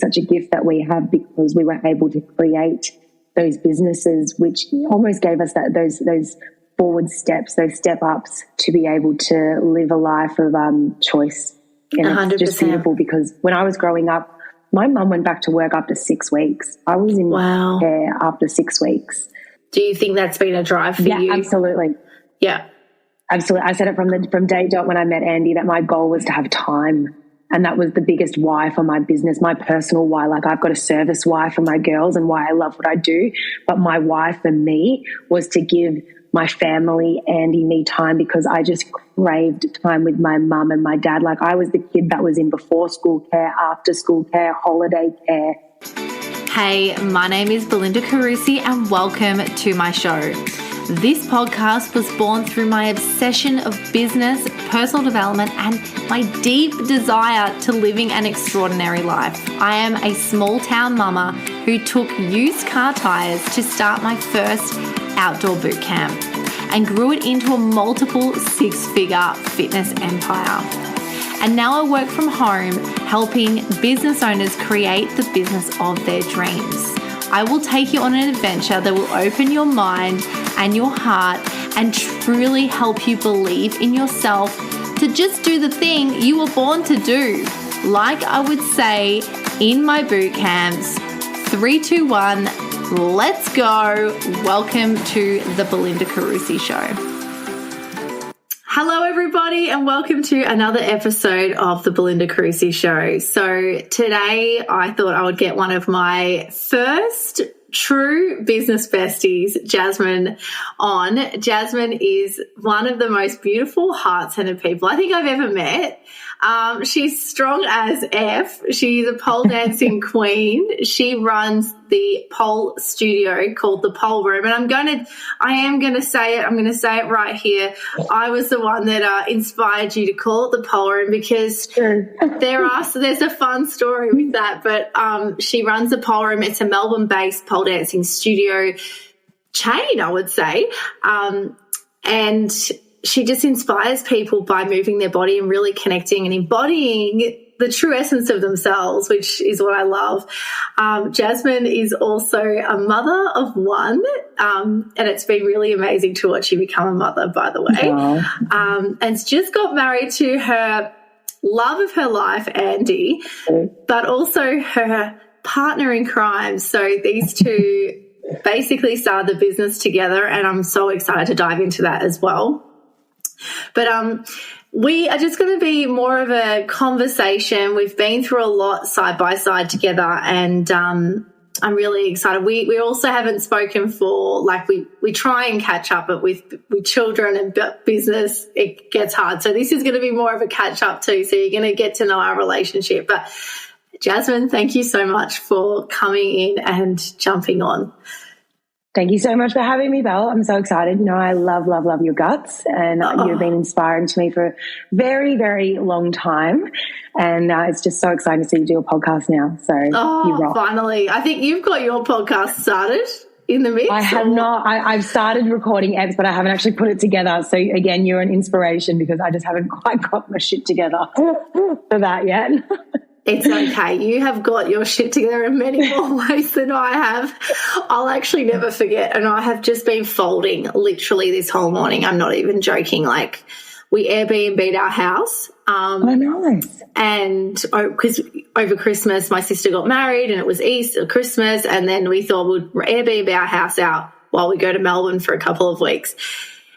it's such a gift that we have because we were able to create those businesses, which almost gave us those forward steps, those step ups to be able to live a life of choice. And 100%. It's just beautiful because when I was growing up, my mum went back to work after 6 weeks. I was in care after 6 weeks. Do you think that's been a drive for you? Yeah, absolutely. Yeah. Absolutely. I said it from day dot when I met Andy that my goal was to have time. And that was the biggest why for my business, my personal why. Like, I've got a service why for my girls and why I love what I do. But my why for me was to give my family, Andy, me time, because I just craved time with my mum and my dad. Like, I was the kid that was in before school care, after school care, holiday care. Hey, my name is Belinda Carusi and welcome to my show. This podcast was born through my obsession of business, personal development, and my deep desire to living an extraordinary life. I am a small town mama who took used car tires to start my first outdoor boot camp and grew it into a multiple six-figure fitness empire. And now I work from home helping business owners create the business of their dreams. I will take you on an adventure that will open your mind and your heart and truly help you believe in yourself to just do the thing you were born to do. Like I would say in my boot camps, 3, 2, 1, let's go. Welcome to the Belinda Carusi Show. Hello, everybody, and welcome to another episode of the Belinda Carusi Show. So today I thought I would get one of my first true business besties, Jasmine, on. Jasmine is one of the most beautiful, heart-centered people I think I've ever met. She's strong as F. She's a pole dancing queen. She runs the pole studio called the Pole Room. And I am going to say it. I'm going to say it right here. I was the one that inspired you to call it the Pole Room because there's a fun story with that. But she runs the Pole Room. It's a Melbourne-based pole dancing studio chain, I would say. And she just inspires people by moving their body and really connecting and embodying the true essence of themselves, which is what I love. Jasmine is also a mother of one, and it's been really amazing to watch you become a mother, by the way. And just got married to her love of her life, Andy, but also her partner in crime. So these two basically started the business together, and I'm so excited to dive into that as well. But we are just going to be more of a conversation. We've been through a lot side by side together, and I'm really excited. We also haven't spoken for, like, we try and catch up, but with children and business, it gets hard. So this is going to be more of a catch up too. So you're going to get to know our relationship. But Jasmine, thank you so much for coming in and jumping on. Thank you so much for having me, Belle. I'm so excited. You know, I love your guts, and you've been inspiring to me for a very, very long time. And it's just so exciting to see you do a podcast now. So you rock. Finally. I think you've got your podcast started in the mix. I have not. I've started recording eps, but I haven't actually put it together. So again, you're an inspiration because I just haven't quite got my shit together for that yet. It's okay. You have got your shit together in many more ways than I have. I'll actually never forget. And I have just been folding literally this whole morning. I'm not even joking. Like, we Airbnb'd our house. Nice. And because over Christmas, my sister got married and it was Easter, Christmas. And then we thought we'd Airbnb our house out while we go to Melbourne for a couple of weeks.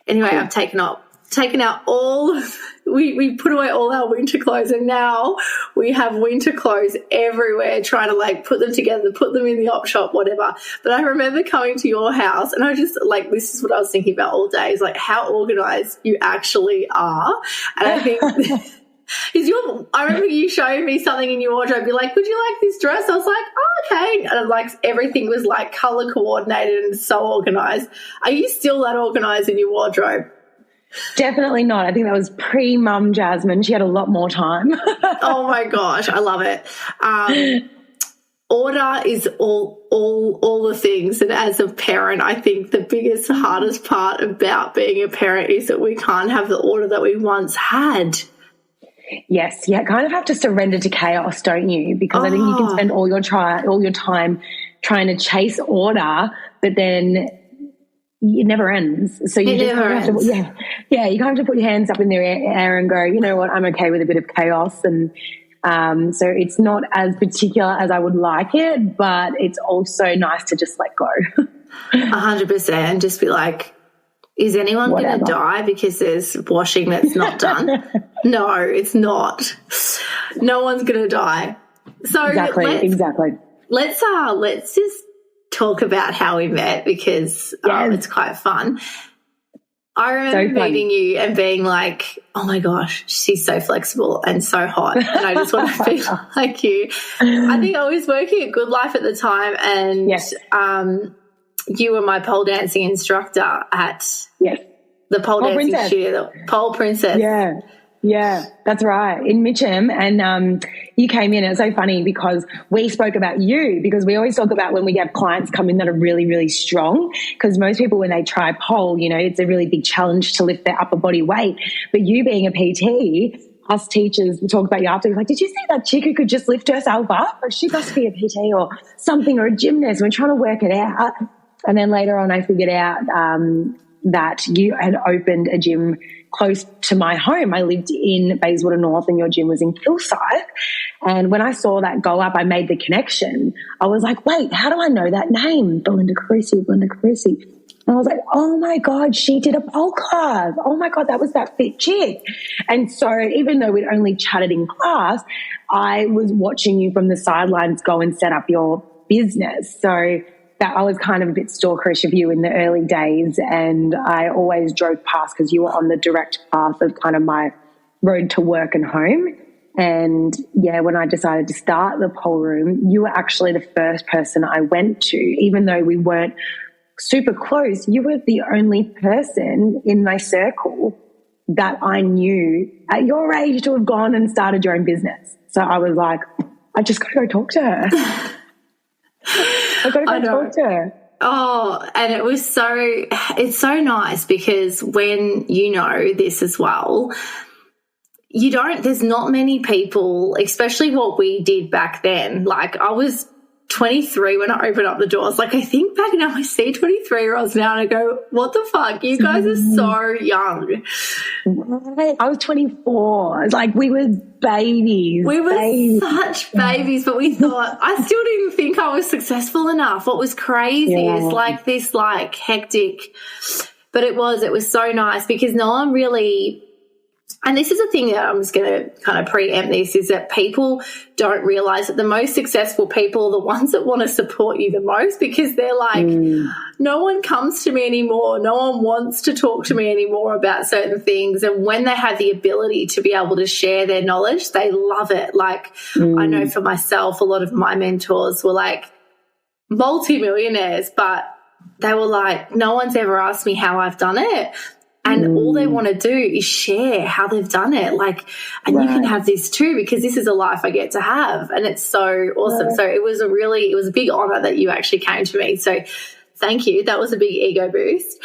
Anyway, I've taken out all of, we put away all our winter clothes, and now we have winter clothes everywhere, trying to like put them together, put them in the op shop, whatever. But I remember coming to your house and I just like, this is what I was thinking about all day, is like how organized you actually are. And I think I remember you showing me something in your wardrobe. You're like, would you like this dress? I was like, oh, okay. And like everything was like color coordinated and so organized. Are you still that organized in your wardrobe? Definitely not. I think that was pre-mum Jasmine. She had a lot more time. Oh my gosh, I love it. Order is all the things, and as a parent, I think the biggest, hardest part about being a parent is that we can't have the order that we once had. Yes, you kind of have to surrender to chaos, don't you? Because I think you can spend all your time trying to chase order, but then it never ends. So you just have to, you kind of have to put your hands up in the air and go, you know what, I'm okay with a bit of chaos. And so it's not as particular as I would like it, but it's also nice to just let go. 100%, and just be like, is anyone going to die because there's washing that's not done? No, it's not. No one's going to die. So exactly. Let's just talk about how we met, because it's quite fun. I remember meeting you and being like, oh my gosh, she's so flexible and so hot, and I just want to be like you. I think I was working at Good Life at the time, and you were my pole dancing instructor at the pole dancing studio, the Pole Princess. Yeah, that's right, in Mitcham. And you came in, and it's so funny because we spoke about you, because we always talk about when we have clients come in that are really, really strong, because most people when they try pole, you know, it's a really big challenge to lift their upper body weight. But you being a PT, us teachers, we talk about you after, like, did you see that chick who could just lift herself up? She must be a PT or something, or a gymnast. We're trying to work it out. And then later on I figured out that you had opened a gym close to my home. I lived in Bayswater North and your gym was in Kilsyth. And when I saw that go up, I made the connection. I was like, wait, how do I know that name? Belinda Carusi. And I was like, oh my God, she did a pole class. Oh my God, that was that fit chick. And so even though we'd only chatted in class, I was watching you from the sidelines go and set up your business. So that I was kind of a bit stalkerish of you in the early days, and I always drove past because you were on the direct path of kind of my road to work and home. And when I decided to start the pole room, you were actually the first person I went to. Even though we weren't super close, you were the only person in my circle that I knew at your age to have gone and started your own business. So I was like, I just got to go talk to her. I got to go talk to her. Oh, and it's so nice, because when you know this as well, there's not many people, especially what we did back then. Like, I was 23 when I opened up the doors. Like, I think back now, I see 23-year-olds now and I go, what the fuck? You guys are so young. I was 24. It's like we were babies. We were such babies, but we thought, I still didn't think I was successful enough. What was crazy is like this like hectic, but it was so nice, because no one really, and this is a thing that I'm just going to kind of preempt this, is that people don't realize that the most successful people are the ones that want to support you the most, because they're like, no one comes to me anymore. No one wants to talk to me anymore about certain things. And when they have the ability to be able to share their knowledge, they love it. Like, I know for myself, a lot of my mentors were like multimillionaires, but they were like, no one's ever asked me how I've done it. And all they want to do is share how they've done it. Like, and you can have this too, because this is a life I get to have. And it's so awesome. So it was a big honor that you actually came to me. So thank you. That was a big ego boost.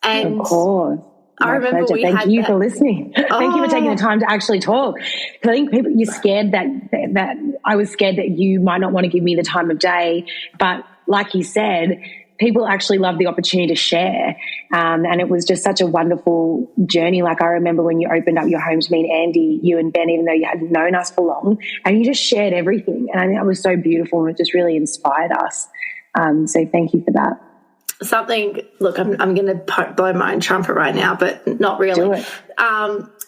And of course. I remember Thank you for listening. Thank you for taking the time to actually talk. Because I think you're scared that I was scared that you might not want to give me the time of day. But like you said, people actually love the opportunity to share. And it was just such a wonderful journey. Like, I remember when you opened up your home to me and Andy, you and Ben, even though you hadn't known us for long, and you just shared everything. And I think that was so beautiful, and it just really inspired us. So thank you for that. Look, I'm going to blow my own trumpet right now, but not really. Do it.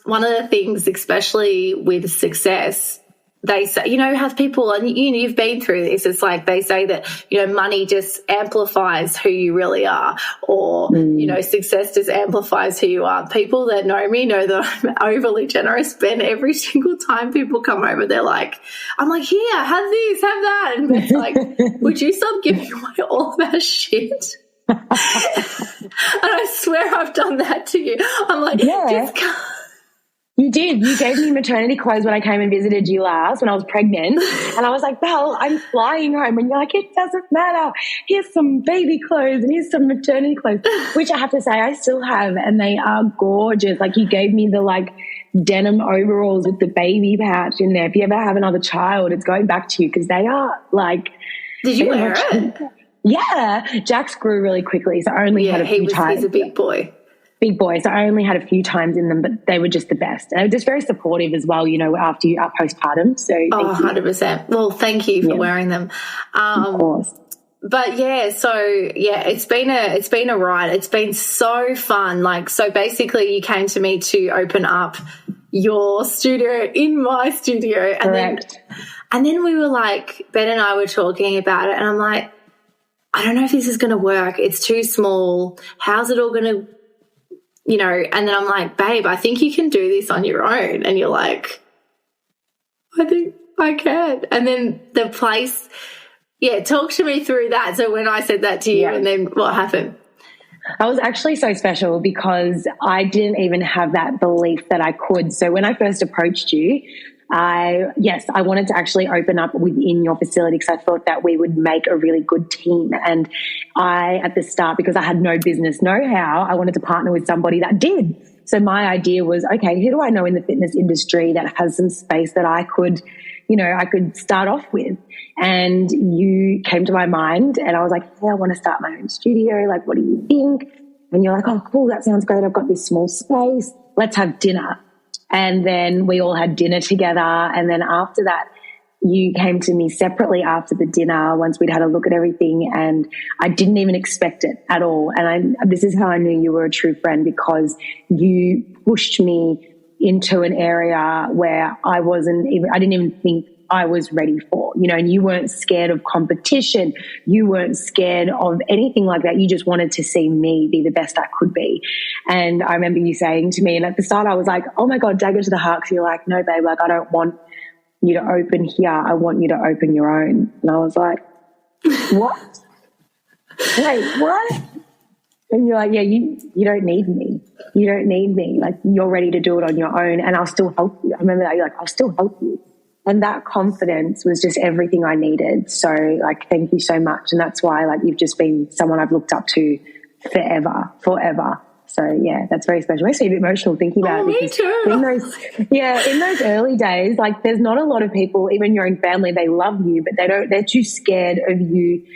One of the things, especially with success, they say, you know, how people, and you've been through this, it's like they say that, you know, money just amplifies who you really are, or, you know, success just amplifies who you are. People that know me know that I'm overly generous, Ben. Every single time people come over, they're like, I'm like, here, have this, have that. And Ben's like, would you stop giving away all of our shit? And I swear I've done that to you. I'm like, just come. You did. You gave me maternity clothes when I came and visited you last when I was pregnant. And I was like, Belle, I'm flying home. And you're like, it doesn't matter. Here's some baby clothes and here's some maternity clothes, which I have to say I still have. And they are gorgeous. Like you gave me the like denim overalls with the baby pouch in there. If you ever have another child, it's going back to you because they are like. Did you wear it? Yeah. Jax grew really quickly. So I only had a few times. He's a big boy. Big boy. So I only had a few times in them, but they were just the best. And they were just very supportive as well, you know, after you are postpartum. So 100%. Well, thank you for wearing them. Of course. But it's been a ride. It's been so fun. Like, so basically you came to me to open up your studio in my studio. And Correct. Then we were like, Ben and I were talking about it and I'm like, I don't know if this is going to work. It's too small. How's it all going to, you know, and then I'm like, babe, I think you can do this on your own. And you're like, I think I can. And then the place, talk to me through that. So when I said that to you and then what happened? I was actually so special because I didn't even have that belief that I could. So when I first approached you, I wanted to actually open up within your facility because I thought that we would make a really good team. And I, at the start, because I had no business know-how, I wanted to partner with somebody that did. So my idea was, okay, who do I know in the fitness industry that has some space that I could start off with? And you came to my mind and I was like, hey, I want to start my own studio. Like, what do you think? And you're like, oh, cool, that sounds great. I've got this small space. Let's have dinner. And then we all had dinner together. And then after that, you came to me separately after the dinner once we'd had a look at everything. And I didn't even expect it at all. And this is how I knew you were a true friend, because you pushed me into an area where I didn't even think I was ready for, you know, and you weren't scared of competition. You weren't scared of anything like that. You just wanted to see me be the best I could be. And I remember you saying to me, and at the start I was like, oh my God, dagger to the heart. 'Cause you're like, no, babe, like I don't want you to open here. I want you to open your own. And I was like, what? Wait, what? And you're like, yeah, you don't need me. You don't need me. Like, you're ready to do it on your own and I'll still help you. I remember that. You're like, I'll still help you. And that confidence was just everything I needed. So, like, thank you so much. And that's why, like, you've just been someone I've looked up to forever. So, yeah, that's very special. Makes me a bit emotional thinking about it. Me too. In those early days, like, there's not a lot of people, even your own family, they love you, but they're too scared of you.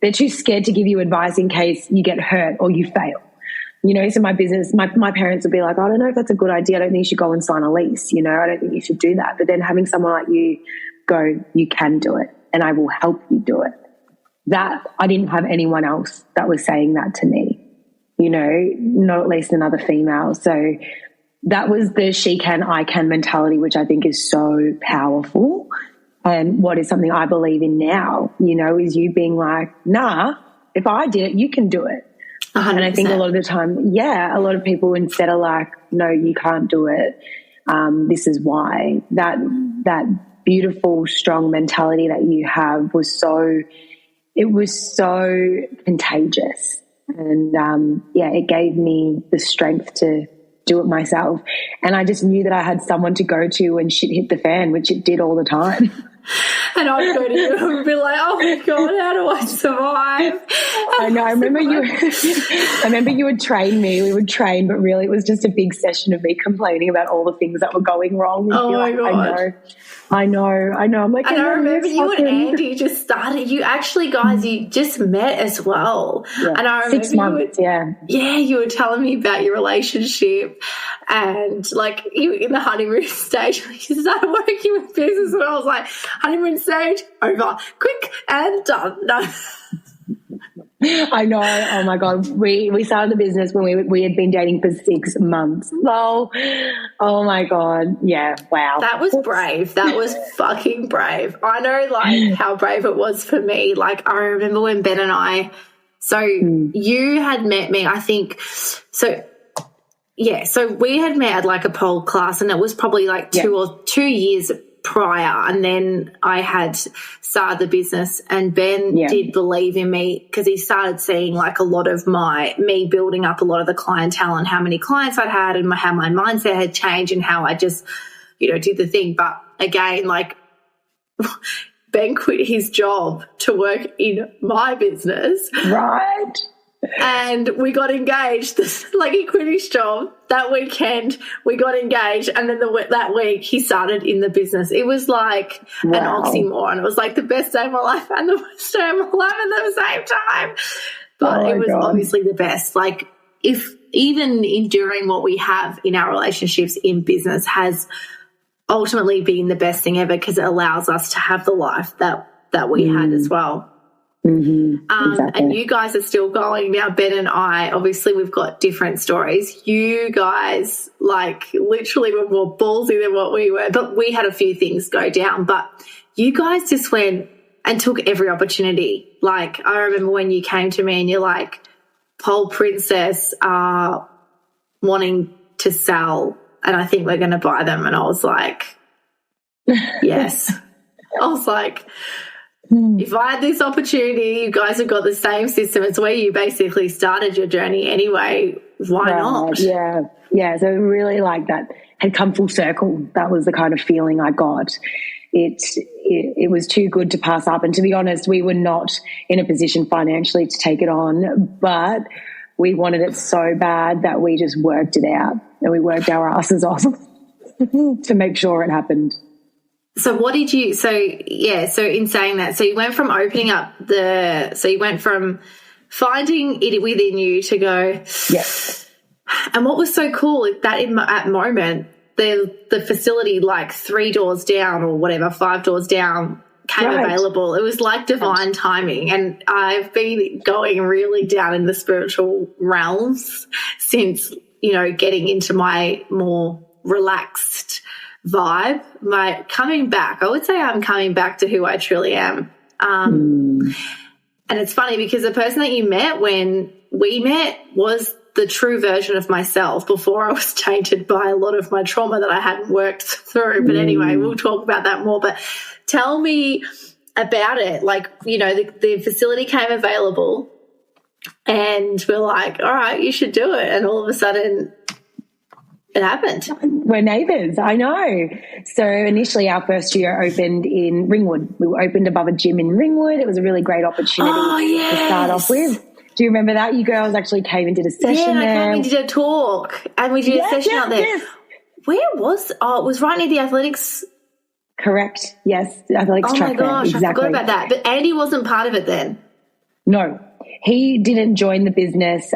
They're too scared to give you advice in case you get hurt or you fail. You know, so my business, my parents would be like, I don't know if that's a good idea. I don't think you should go and sign a lease. You know, I don't think you should do that. But then having someone like you go, you can do it and I will help you do it. That I didn't have anyone else that was saying that to me, you know, not at least another female. So that was the she can, I can mentality, which I think is so powerful. And what is something I believe in now, you know, is you being like, nah, if I did it, you can do it. 100%. And I think a lot of the time, a lot of people instead are like, no, you can't do it. This is why. That beautiful, strong mentality that you have was so contagious. And, it gave me the strength to do it myself. And I just knew that I had someone to go to when shit hit the fan, which it did all the time. And I'd go to you and be like, oh my God, how do I survive? I know. I remember you would train me. We would train, but really it was just a big session of me complaining about all the things that were going wrong. Oh my God. I know. I'm like, and I remember you and Andy just started. You actually, guys, you just met as well. Yeah. And I remember 6 months, you were telling me about your relationship and like you in the honeymoon stage. You started working with business, and I was like, honeymoon stage over, quick and done. No. I know. Oh my God. We started the business when we had been dating for 6 months. Oh my God. Yeah. Wow. That was brave. That was fucking brave. I know like how brave it was for me. Like I remember when Ben and I, you had met me, I think. So we had met at like a pole class, and it was probably like 2 years prior, and then I had started the business, and Ben did believe in me because he started seeing like a lot of me building up a lot of the clientele and how many clients I'd had and how my mindset had changed and how I just, did the thing. But again, like Ben quit his job to work in my business. Right. And we got engaged. Like, he quit his job that weekend. We got engaged, and then that week he started in the business. It was like an oxymoron. It was like the best day of my life and the worst day of my life at the same time. But it was obviously the best. Like, if even enduring what we have in our relationships in business has ultimately been the best thing ever, because it allows us to have the life that we had as well. Mm-hmm. Exactly. And you guys are still going now. Ben and I, obviously, we've got different stories. You guys, like, literally were more ballsy than what we were, but we had a few things go down. But you guys just went and took every opportunity. Like, I remember when you came to me and you're like, Pole Princess are wanting to sell, and I think we're going to buy them. And I was like, yes. I was like, if I had this opportunity, you guys have got the same system. It's where you basically started your journey anyway. Why not? Yeah. Yeah. So really, like, that had come full circle. That was the kind of feeling I got. It was too good to pass up. And to be honest, we were not in a position financially to take it on, but we wanted it so bad that we just worked it out, and we worked our asses off to make sure it happened. So what did you, so in saying that, so you went from opening up you went from finding it within you to go, yes. And what was so cool is that at the moment, the facility, like 3 doors down or whatever, 5 doors down, came available. It was like divine timing. And I've been going really down in the spiritual realms since, getting into my more relaxed vibe. I would say I'm coming back to who I truly am. And it's funny because the person that you met when we met was the true version of myself before I was tainted by a lot of my trauma that I hadn't worked through. But anyway, we'll talk about that more. But tell me about it. Like, the facility came available and we're like, all right, you should do it. And all of a sudden it happened. We're neighbours, I know. So initially our first year opened in Ringwood. We were opened above a gym in Ringwood. It was a really great opportunity to start off with. Do you remember that? You girls actually came and did a session there. We did a talk and we did a session out there. Yes. Where was it was right near the athletics. Correct. Yes, the athletics track. Oh my gosh, exactly. I forgot about that. But Andy wasn't part of it then. No. He didn't join the business.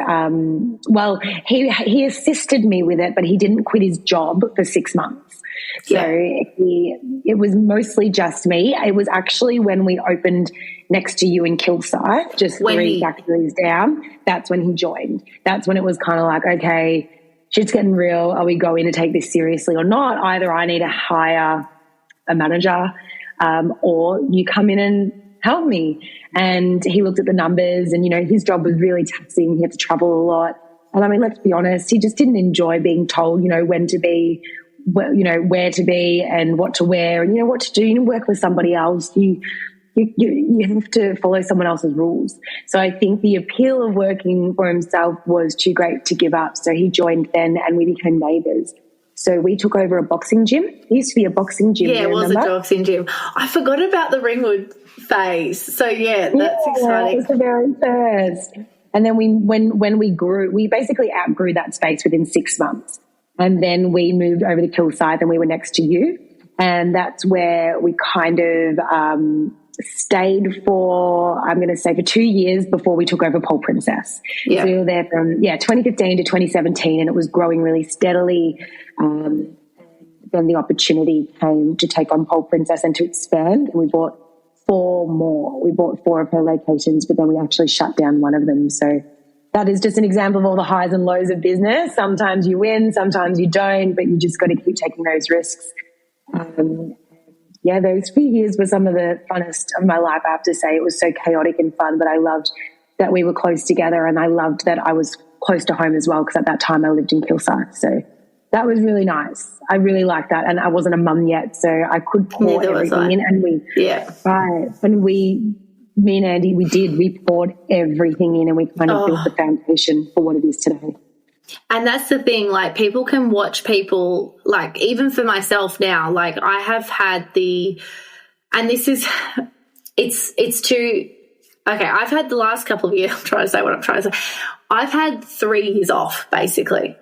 He assisted me with it, but he didn't quit his job for 6 months. So it was mostly just me. It was actually when we opened next to you in Kilsyth, just 3 factories down, that's when he joined. That's when it was kind of like, okay, shit's getting real. Are we going to take this seriously or not? Either I need to hire a manager or you come in and help me. And he looked at the numbers and, his job was really taxing. He had to travel a lot. And I mean, let's be honest, he just didn't enjoy being told, when to be, where to be and what to wear and, what to do. You work with somebody else. You have to follow someone else's rules. So I think the appeal of working for himself was too great to give up. So he joined then and we became neighbours. So we took over a boxing gym. It used to be a boxing gym. Yeah, it was a boxing gym. I forgot about the Ringwood phase. So, that's exciting. It was the very first. And then when we grew, we basically outgrew that space within 6 months. And then we moved over to Kilsyth and we were next to you. And that's where we kind of stayed for, I'm going to say, for 2 years before we took over Pole Princess. Yeah. So we were there from 2015 to 2017 and it was growing really steadily. Then the opportunity came to take on Pole Princess and to expand. And we bought 4 more. We bought 4 of her locations, but then we actually shut down one of them. So that is just an example of all the highs and lows of business. Sometimes you win, sometimes you don't, but you just got to keep taking those risks. Those few years were some of the funnest of my life, I have to say. It was so chaotic and fun, but I loved that we were close together and I loved that I was close to home as well because at that time I lived in Kilsyth. So That was really nice. I really liked that. And I wasn't a mum yet, so I could pour everything in. And me and Andy, we poured everything in, and we kind of built the foundation for what it is today. And that's the thing, like, people can watch people, like, even for myself now, like, I have had and this is, it's too, okay, I've had the last couple of years, I'm trying to say what I'm trying to say. I've had 3 years off, basically.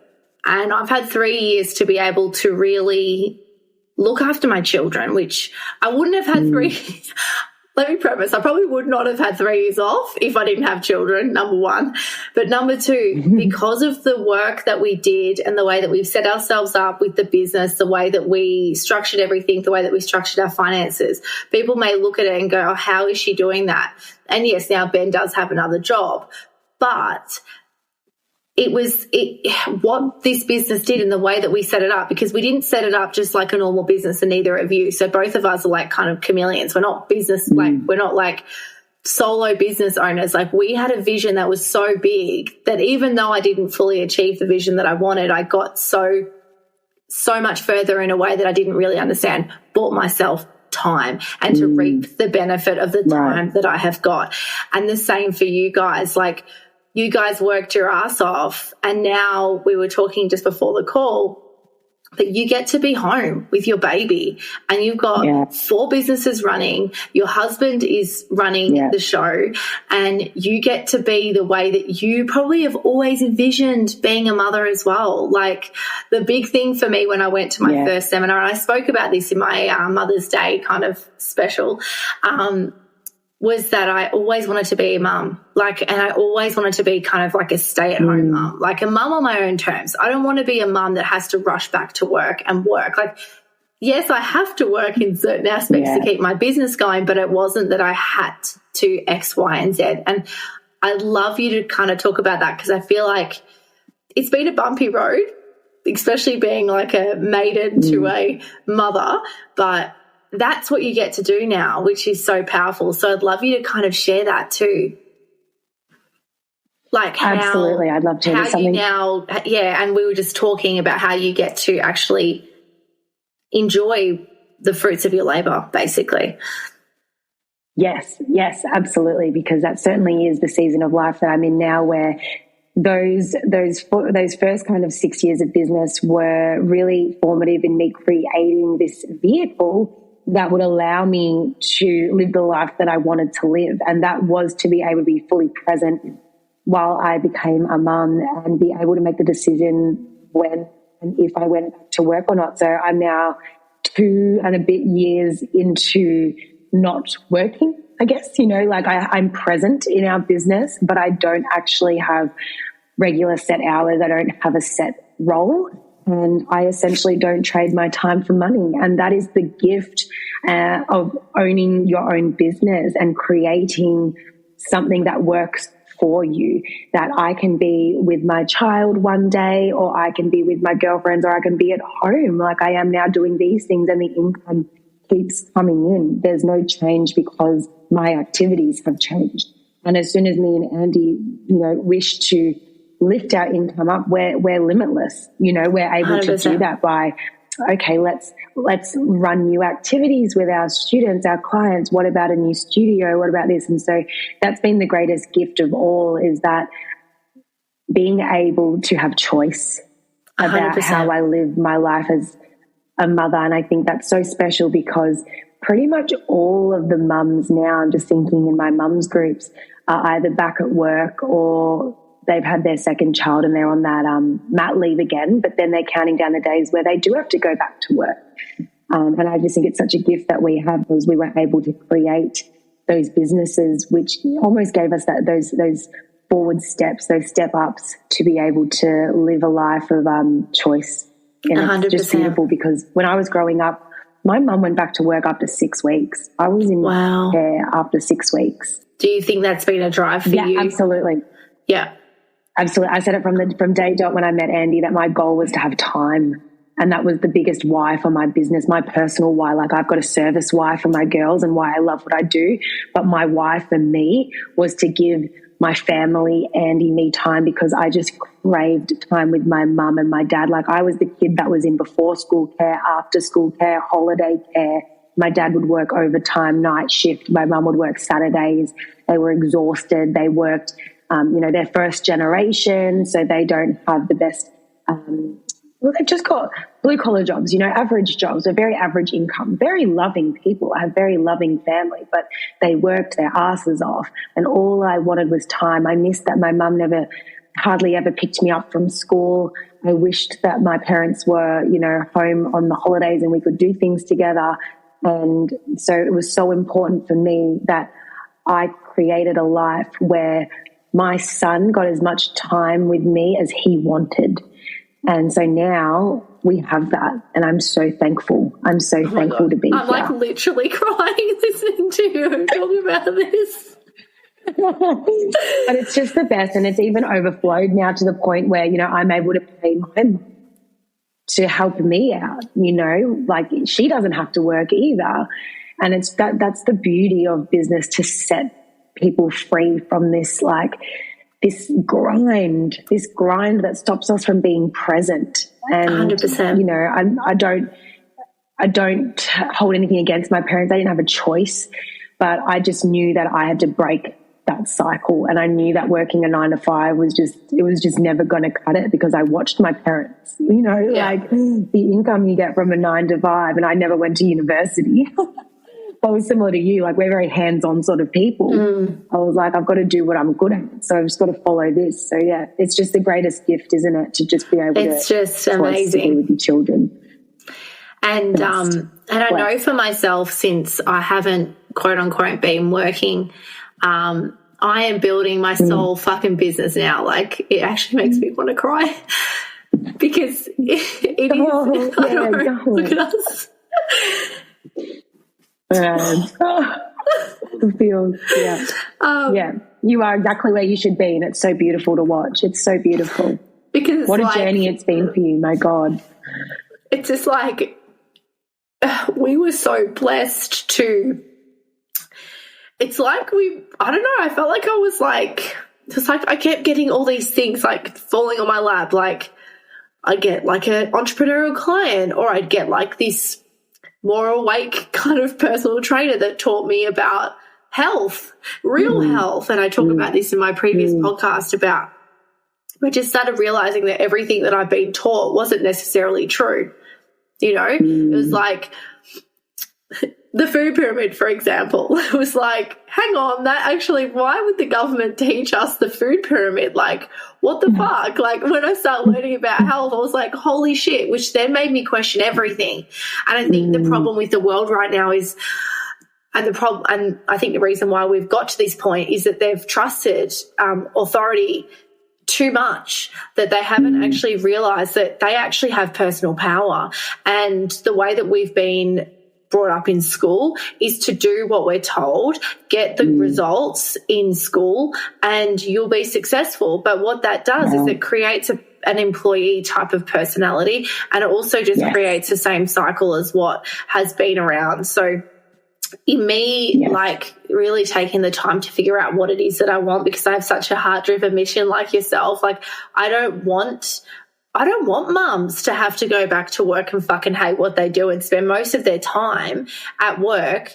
And I've had 3 years to be able to really look after my children, which I wouldn't have had 3 years. Let me preface, I probably would not have had 3 years off if I didn't have children, number one. But number two, because of the work that we did and the way that we've set ourselves up with the business, the way that we structured everything, the way that we structured our finances, people may look at it and go, oh, how is she doing that? And yes, now Ben does have another job, but what this business did and the way that we set it up, because we didn't set it up just like a normal business, and neither of you. So both of us are like kind of chameleons. We're not business, like we're not like solo business owners. Like, we had a vision that was so big that even though I didn't fully achieve the vision that I wanted, I got so much further in a way that I didn't really understand, bought myself time and to reap the benefit of the time that I have got. And the same for you guys. Like, you guys worked your ass off, and now we were talking just before the call that you get to be home with your baby, and you've got 4 businesses running. Your husband is running the show, and you get to be the way that you probably have always envisioned being a mother as well. Like, the big thing for me when I went to my first seminar, and I spoke about this in my Mother's Day kind of special, was that I always wanted to be a mum, and I always wanted to be kind of like a stay-at-home mum, like a mum on my own terms. I don't want to be a mum that has to rush back to work and work. Like, yes, I have to work in certain aspects to keep my business going, but it wasn't that I had to X, Y, and Z. And I'd love you to kind of talk about that, because I feel like it's been a bumpy road, especially being like a maiden to a mother, but that's what you get to do now, which is so powerful. So I'd love you to kind of share that too. Like, absolutely, I'd love to. How something. You now, and we were just talking about how you get to actually enjoy the fruits of your labor, basically. Yes, absolutely, because that certainly is the season of life that I'm in now, where those first kind of 6 years of business were really formative in me creating this vehicle that would allow me to live the life that I wanted to live. And that was to be able to be fully present while I became a mum and be able to make the decision when and if I went back to work or not. So I'm now 2 and a bit years into not working, I guess, like I'm present in our business, but I don't actually have regular set hours. I don't have a set role. And I essentially don't trade my time for money. And that is the gift of owning your own business and creating something that works for you, that I can be with my child one day, or I can be with my girlfriends, or I can be at home like I am now doing these things, and the income keeps coming in. There's no change because my activities have changed. And as soon as me and Andy, wish to lift our income up, we're limitless. We're able 100%. To do that by, okay, let's run new activities with our students, our clients. What about a new studio? What about this? And so that's been the greatest gift of all, is that being able to have choice about 100%. How I live my life as a mother. And I think that's so special, because pretty much all of the mums now, I'm just thinking in my mums groups, are either back at work or they've had their second child and they're on that mat leave again, but then they're counting down the days where they do have to go back to work. And I just think it's such a gift that we have, because we were able to create those businesses, which almost gave us those forward steps, those step ups, to be able to live a life of choice. And 100%. It's just beautiful, because when I was growing up, my mum went back to work after 6 weeks. I was in care after 6 weeks. Do you think that's been a drive for you? Yeah, absolutely. Yeah. Absolutely. I said it from day dot when I met Andy, that my goal was to have time. And that was the biggest why for my business, my personal why. Like, I've got a service why for my girls and why I love what I do. But my why for me was to give my family, Andy, me time, because I just craved time with my mum and my dad. Like, I was the kid that was in before school care, after school care, holiday care. My dad would work overtime, night shift. My mum would work Saturdays. They were exhausted. They worked, they're first generation, so they don't have the best, they've just got blue collar jobs, average jobs, a very average income, very loving people. I have very loving family, but they worked their asses off, and all I wanted was time. I missed that my mum hardly ever picked me up from school. I wished that my parents were, home on the holidays and we could do things together. And so it was so important for me that I created a life where my son got as much time with me as he wanted. And so now we have that, and I'm so thankful. I'm so thankful to be here. I'm like literally crying listening to you talk about this. But it's just the best, and it's even overflowed now to the point where, I'm able to pay my mum to help me out, like she doesn't have to work either. And it's that's the beauty of business, to set people free from this, like, this grind that stops us from being present. And 100%. I don't hold anything against my parents. They didn't have a choice, but I just knew that I had to break that cycle, and I knew that working a 9 to 5 was just never going to cut it, because I watched my parents, like the income you get from a 9 to 5, and I never went to university. I was similar to you, like, we're very hands-on sort of people. I was like, I've got to do what I'm good at, so I've just got to follow this. So yeah, it's just the greatest gift, isn't it, to just be able it's just amazing with your children. And I know for myself, since I haven't quote unquote been working, I am building my soul fucking business now. Like, it actually makes me want to cry because it is. I know, look at us. You are exactly where you should be, and it's so beautiful to watch. It's so beautiful. Because what a journey it's been for you, my God. It's just like, we were so blessed to. It's like I don't know, I felt like I was like, just like I kept getting all these things like falling on my lap. Like, I get like an entrepreneurial client, or I'd get like this more awake kind of personal trainer that taught me about health, real health. And I talk about this in my previous podcast about, I just started realizing that everything that I've been taught wasn't necessarily true. It was like the food pyramid, for example. It was like, hang on, why would the government teach us the food pyramid? Like, what the fuck? Like, when I started learning about health, I was like, holy shit, which then made me question everything. And I think the problem with the world right now is, and I think the reason why we've got to this point is that they've trusted authority too much, that they haven't actually realized that they actually have personal power. And the way that we've been brought up in school is to do what we're told, get the results in school, and you'll be successful. But what that does is it creates an employee type of personality, and it also just creates the same cycle as what has been around. So in me, like, really taking the time to figure out what it is that I want, because I have such a heart-driven mission like yourself. Like, I don't want mums to have to go back to work and fucking hate what they do and spend most of their time at work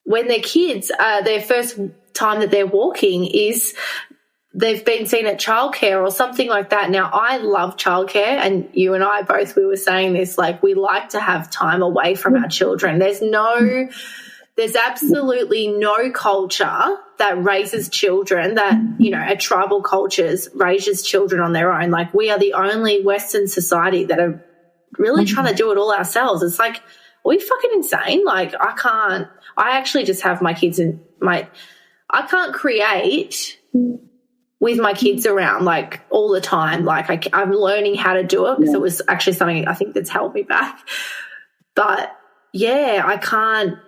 when their kids, their first time that they're walking is they've been seen at childcare or something like that. Now, I love childcare, and you and I both, we were saying this, like, we like to have time away from our children. There's absolutely no culture that raises children that, a tribal cultures raises children on their own. Like, we are the only Western society that are really trying to do it all ourselves. It's like, are we fucking insane? Like, I actually just have my kids I can't create with my kids around, like, all the time. Like, I'm learning how to do it, because it was actually something I think that's held me back. But yeah, I can't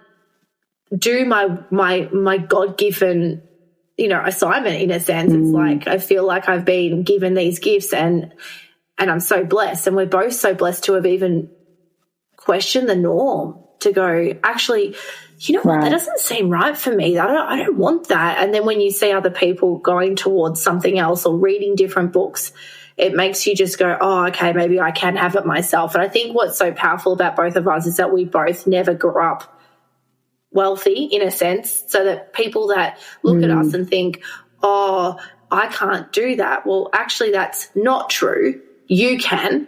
do my God-given, assignment in a sense. It's like, I feel like I've been given these gifts, and I'm so blessed, and we're both so blessed to have even questioned the norm. to go, actually, you know what, that doesn't seem right for me. I don't want that. And then when you see other people going towards something else or reading different books, it makes you just go, oh, okay, maybe I can have it myself. And I think what's so powerful about both of us is that we both never grew up wealthy, in a sense, so that people that look at us and think, oh, I can't do that. Well, actually, that's not true. You can,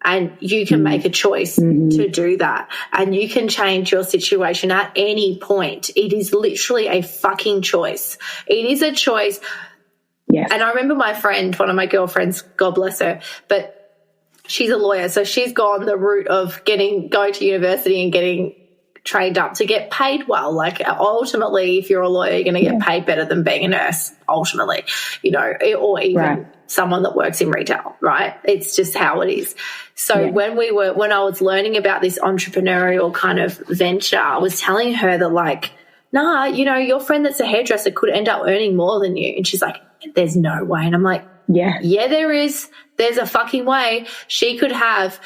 and you can make a choice to do that, and you can change your situation at any point. It is literally a fucking choice. It is a choice. Yes. And I remember my friend, one of my girlfriends, God bless her, but she's a lawyer, so she's gone the route of going to university and getting trained up to get paid well. Like, ultimately, if you're a lawyer, you're going to get paid better than being a nurse, ultimately, you know, or even someone that works in retail, right? It's just how it is. So when I was learning about this entrepreneurial kind of venture, I was telling her that, like, nah, you know, your friend that's a hairdresser could end up earning more than you. And she's like, there's no way. And I'm like, yeah, there is. There's a fucking way. She could have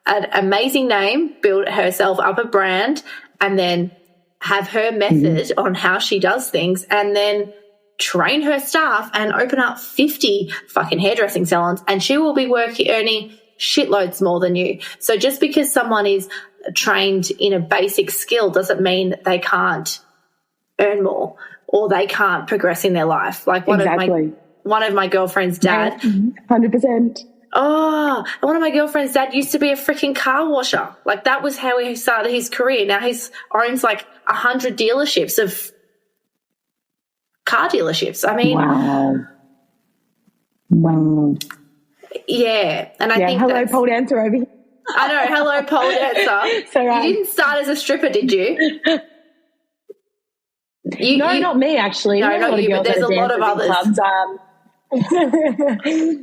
an amazing name, build herself up a brand, and then have her method on how she does things, and then train her staff and open up 50 fucking hairdressing salons, and she will be earning shitloads more than you. So just because someone is trained in a basic skill doesn't mean that they can't earn more or they can't progress in their life. Like one of my girlfriend's dad. 100%. Oh, and one of my girlfriend's dad used to be a freaking car washer. Like, that was how he started his career. Now he owns like 100 dealerships of car dealerships. I mean, wow. Yeah. And I think hello, pole dancer over here. I know, hello, pole dancer. So, you didn't start as a stripper, did you? Not me, actually. No, not you, but there's a lot of others. Clubs.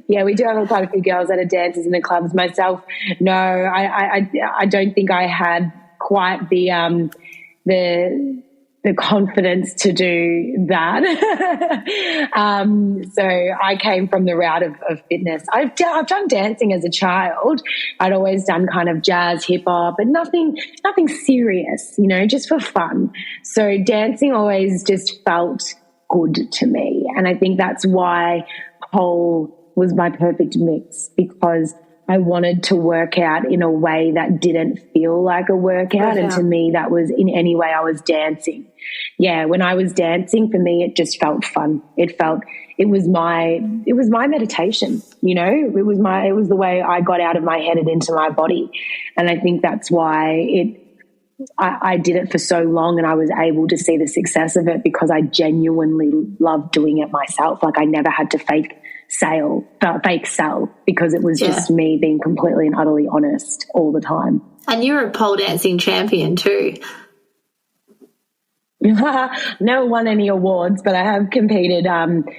Yeah, we do have quite a few girls that are dancers in the clubs. Myself, no, I don't think I had quite the confidence to do that. So I came from the route of fitness. I've done dancing as a child. I'd always done kind of jazz, hip hop, but nothing serious, you know, just for fun. So dancing always just felt good to me. And I think that's why pole was my perfect mix, because I wanted to work out in a way that didn't feel like a workout. And to me, that was in any way I was dancing. Yeah, when I was dancing, for me, it just felt fun. It was my meditation, you know, it was the way I got out of my head and into my body. And I think that's why I did it for so long, and I was able to see the success of it because I genuinely loved doing it myself. Like, I never had to fake sell because it was just me being completely and utterly honest all the time. And you're a pole dancing champion too. Never won any awards, but I have competed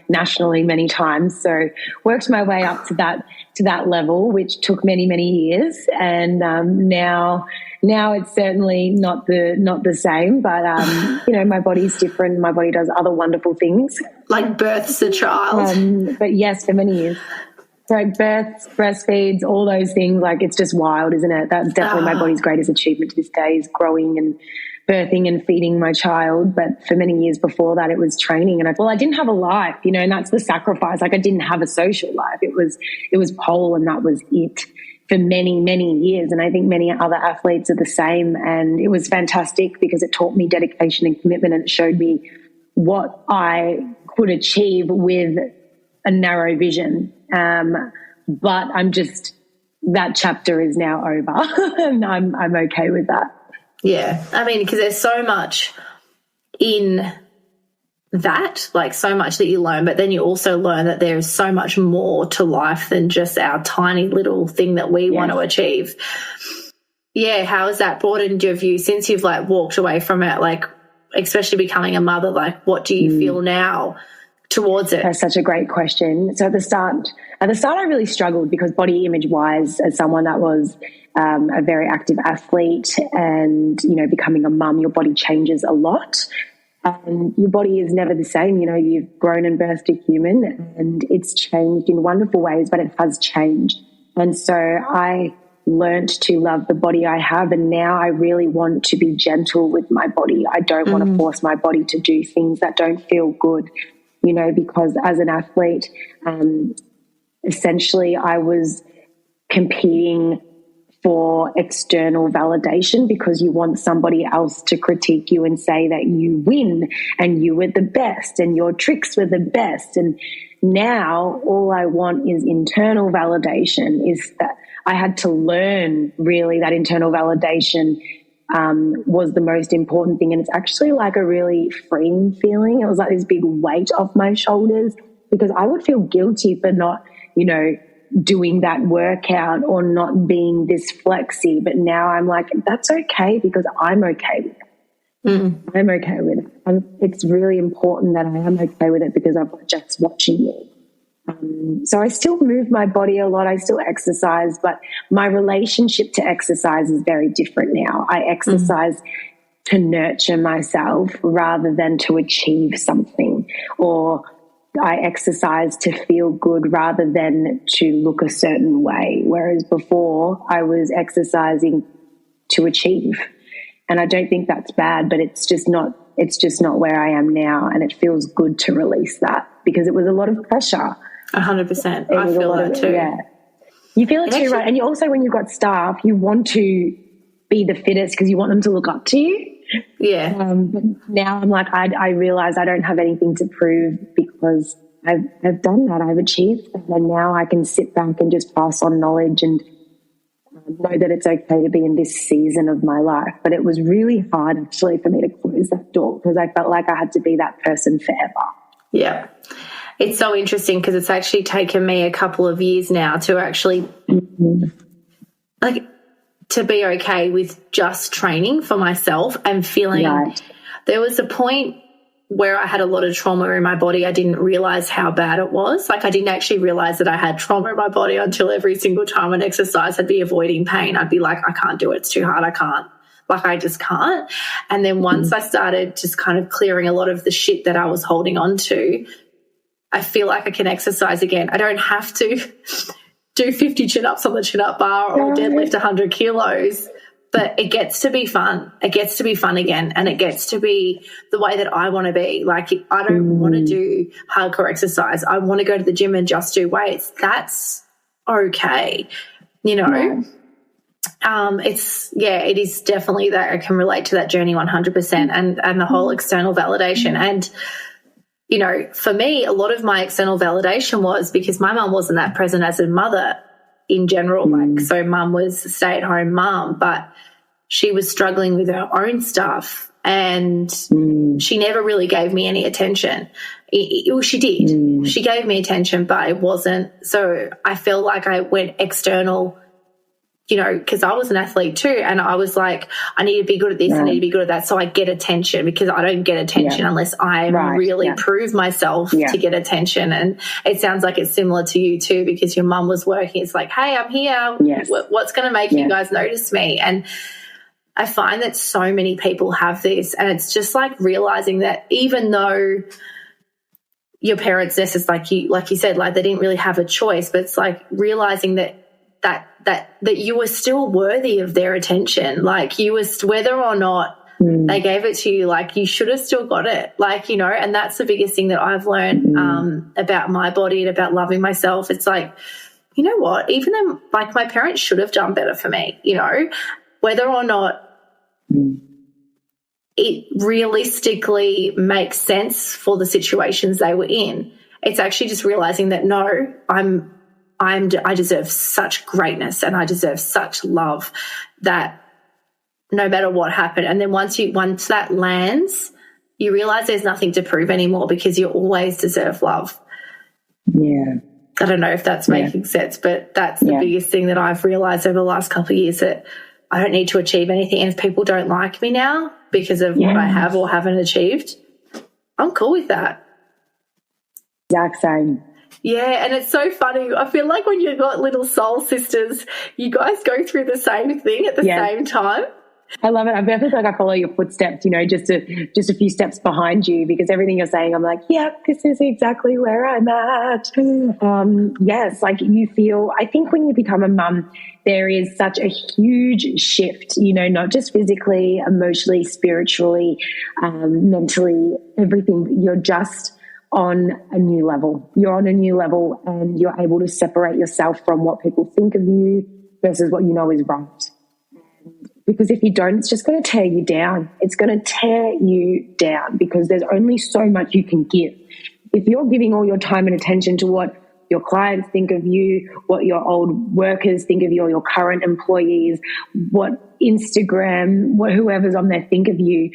nationally many times. So worked my way up to that level, which took many, many years. And now it's certainly not the same, but you know, my body's different. My body does other wonderful things, like births a child. But yes, for many years. So births, breastfeeds, all those things. Like, it's just wild, isn't it? That's definitely my body's greatest achievement to this day, is growing and birthing and feeding my child. But for many years before that, it was training. And I didn't have a life, you know, and that's the sacrifice. Like, I didn't have a social life. It was pole, and that was it for many, many years. And I think many other athletes are the same. And it was fantastic because it taught me dedication and commitment, and it showed me what I could achieve with a narrow vision. But that chapter is now over and I'm okay with that. Yeah. I mean, because there's so much in that, like so much that you learn, but then you also learn that there is so much more to life than just our tiny little thing that we want to achieve. Yeah. How has that broadened your view since you've like walked away from it? Like, especially becoming a mother, like what do you feel now towards it? That's such a great question. So at the start I really struggled because body image wise, as someone that was a very active athlete, and, you know, becoming a mum, your body changes a lot. Your body is never the same. You know, you've grown and birthed a human, and it's changed in wonderful ways, but it has changed. And so I learnt to love the body I have, and now I really want to be gentle with my body. I don't want to force my body to do things that don't feel good, you know, because as an athlete, essentially I was competing for external validation because you want somebody else to critique you and say that you win and you were the best and your tricks were the best. And now all I want is internal validation. Is that I had to learn really that internal validation was the most important thing. And it's actually like a really freeing feeling. It was like this big weight off my shoulders, because I would feel guilty for not, you know, doing that workout or not being this flexy. But now I'm like, that's okay, because I'm okay with it. I'm okay with it. It's really important that I am okay with it, because I've got Jax watching me. So I still move my body a lot. I still exercise, but my relationship to exercise is very different now. I exercise to nurture myself rather than to achieve something, or I exercise to feel good rather than to look a certain way. Whereas before I was exercising to achieve. And I don't think that's bad, but it's just not where I am now. And it feels good to release that, because it was a lot of pressure. 100%. I feel that too. Yeah. You feel it too, right? And you also, when you've got staff, you want to be the fittest because you want them to look up to you. Yeah. But now I'm like, I realize I don't have anything to prove, because I've done that. I've achieved that. And now I can sit back and just pass on knowledge and know that it's okay to be in this season of my life. But it was really hard actually for me to close that door, because I felt like I had to be that person forever. Yeah. It's so interesting, because it's actually taken me a couple of years now to actually like to be okay with just training for myself and feeling there was a point where I had a lot of trauma in my body. I didn't realize how bad it was. Like, I didn't actually realize that I had trauma in my body until every single time I'd exercise, I'd be avoiding pain. I'd be like, I can't do it. It's too hard. I can't. Like, I just can't. And then once I started just kind of clearing a lot of the shit that I was holding on to, I feel like I can exercise again. I don't have to do 50 chin-ups on the chin-up bar or deadlift 100 kilos, but it gets to be fun. It gets to be fun again, and it gets to be the way that I want to be. Like, I don't want to do hardcore exercise. I want to go to the gym and just do weights. That's okay, you know. It is definitely that I can relate to that journey 100%, and the whole external validation. And you know, for me, a lot of my external validation was because my mum wasn't that present as a mother in general. Like, so mum was a stay-at-home mum, but she was struggling with her own stuff, and she never really gave me any attention. She did. She gave me attention, but it wasn't. So I felt like I went external, you know, because I was an athlete too, and I was like, I need to be good at this, I need to be good at that, so I get attention, because I don't get attention unless I really prove myself to get attention. And it sounds like it's similar to you too, because your mum was working. It's like, hey, I'm here. What's going to make you guys notice me? And I find that so many people have this, and it's just like realizing that even though your parents, this is like you said, like they didn't really have a choice, but it's like realizing that you were still worthy of their attention. Like, you was, whether or not they gave it to you, like, you should have still got it. Like, you know, and that's the biggest thing that I've learned about my body and about loving myself. It's like, you know what, even though, like, my parents should have done better for me, you know, whether or not it realistically makes sense for the situations they were in. It's actually just realizing that, no, I deserve such greatness, and I deserve such love, that no matter what happened. And then once that lands, you realize there's nothing to prove anymore, because you always deserve love. Yeah. I don't know if that's making sense, but that's the biggest thing that I've realized over the last couple of years, that I don't need to achieve anything. And if people don't like me now because of what I have or haven't achieved, I'm cool with that. Exact same. Yeah, and it's so funny. I feel like when you've got little soul sisters, you guys go through the same thing at the same time. I love it. I feel like I follow your footsteps, just a few steps behind you, because everything you're saying, I'm like, yeah, this is exactly where I'm at. Yes, like you feel, I think when you become a mum, there is such a huge shift, not just physically, emotionally, spiritually, mentally, everything. You're just on a new level. You're on a new level, and you're able to separate yourself from what people think of you versus what you know is right. Because if you don't, it's just going to tear you down. It's going to tear you down, because there's only so much you can give. If you're giving all your time and attention to what your clients think of you, what your old workers think of you, or your current employees, what Instagram, what whoever's on there think of you,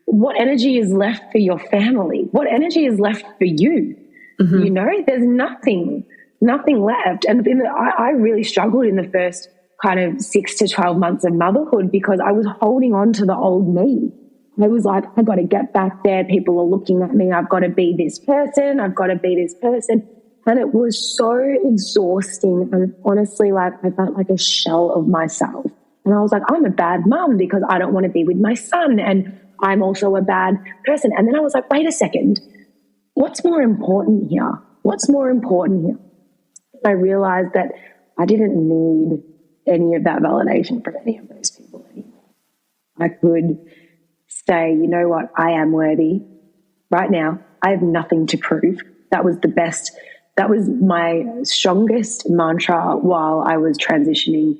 what energy is left for your family? What energy is left for you? Mm-hmm. There's nothing left. And I really struggled in the first kind of 6 to 12 months of motherhood, because I was holding on to the old me. I was like, I got to get back there. People are looking at me. I've got to be this person. I've got to be this person. And it was so exhausting. And honestly, like, I felt like a shell of myself. And I was like, I'm a bad mum because I don't want to be with my son. And I'm also a bad person. And then I was like, wait a second. What's more important here? What's more important here? I realized that I didn't need any of that validation from any of those people anymore. I could say, you know what, I am worthy right now. I have nothing to prove. That was the best. That was my strongest mantra while I was transitioning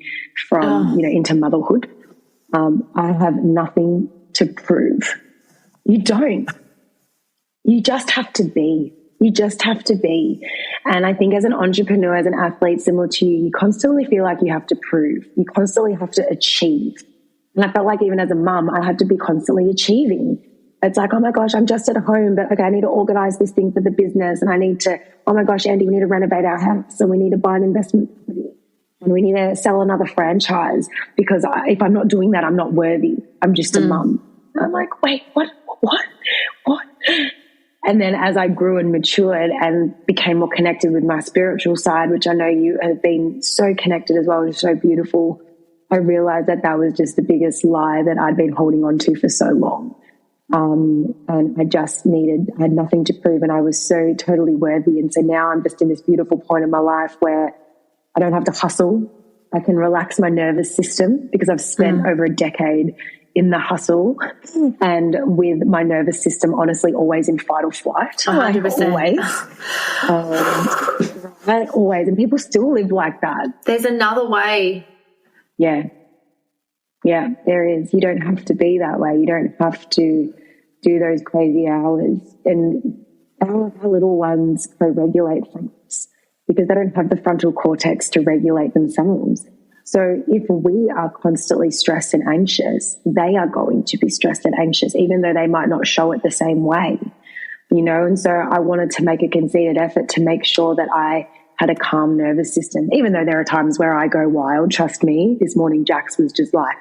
from, into motherhood. I have nothing to prove. You don't. You just have to be. You just have to be. And I think as an entrepreneur, as an athlete, similar to you, you constantly feel like you have to prove. You constantly have to achieve. And I felt like even as a mum, I had to be constantly achieving. It's like, oh my gosh, I'm just at home, but okay, I need to organize this thing for the business. And I need to, oh my gosh, Andy, we need to renovate our house, and we need to buy an investment property, and we need to sell another franchise, because if I'm not doing that, I'm not worthy. I'm just a mum. I'm like, wait, what? And then as I grew and matured and became more connected with my spiritual side, which I know you have been so connected as well, it's so beautiful, I realized that was just the biggest lie that I'd been holding on to for so long. And I had nothing to prove, and I was so totally worthy. And so now I'm just in this beautiful point in my life where I don't have to hustle. I can relax my nervous system, because I've spent over a decade in the hustle, and with my nervous system honestly always in fight or flight. 100%. Always. Always. And people still live like that. There's another way. Yeah, there is. You don't have to be that way. You don't have to do those crazy hours. And our little ones co-regulate from us, because they don't have the frontal cortex to regulate themselves. So if we are constantly stressed and anxious, they are going to be stressed and anxious, even though they might not show it the same way, And so I wanted to make a concerted effort to make sure that I had a calm nervous system, even though there are times where I go wild. Trust me, this morning Jax was just like,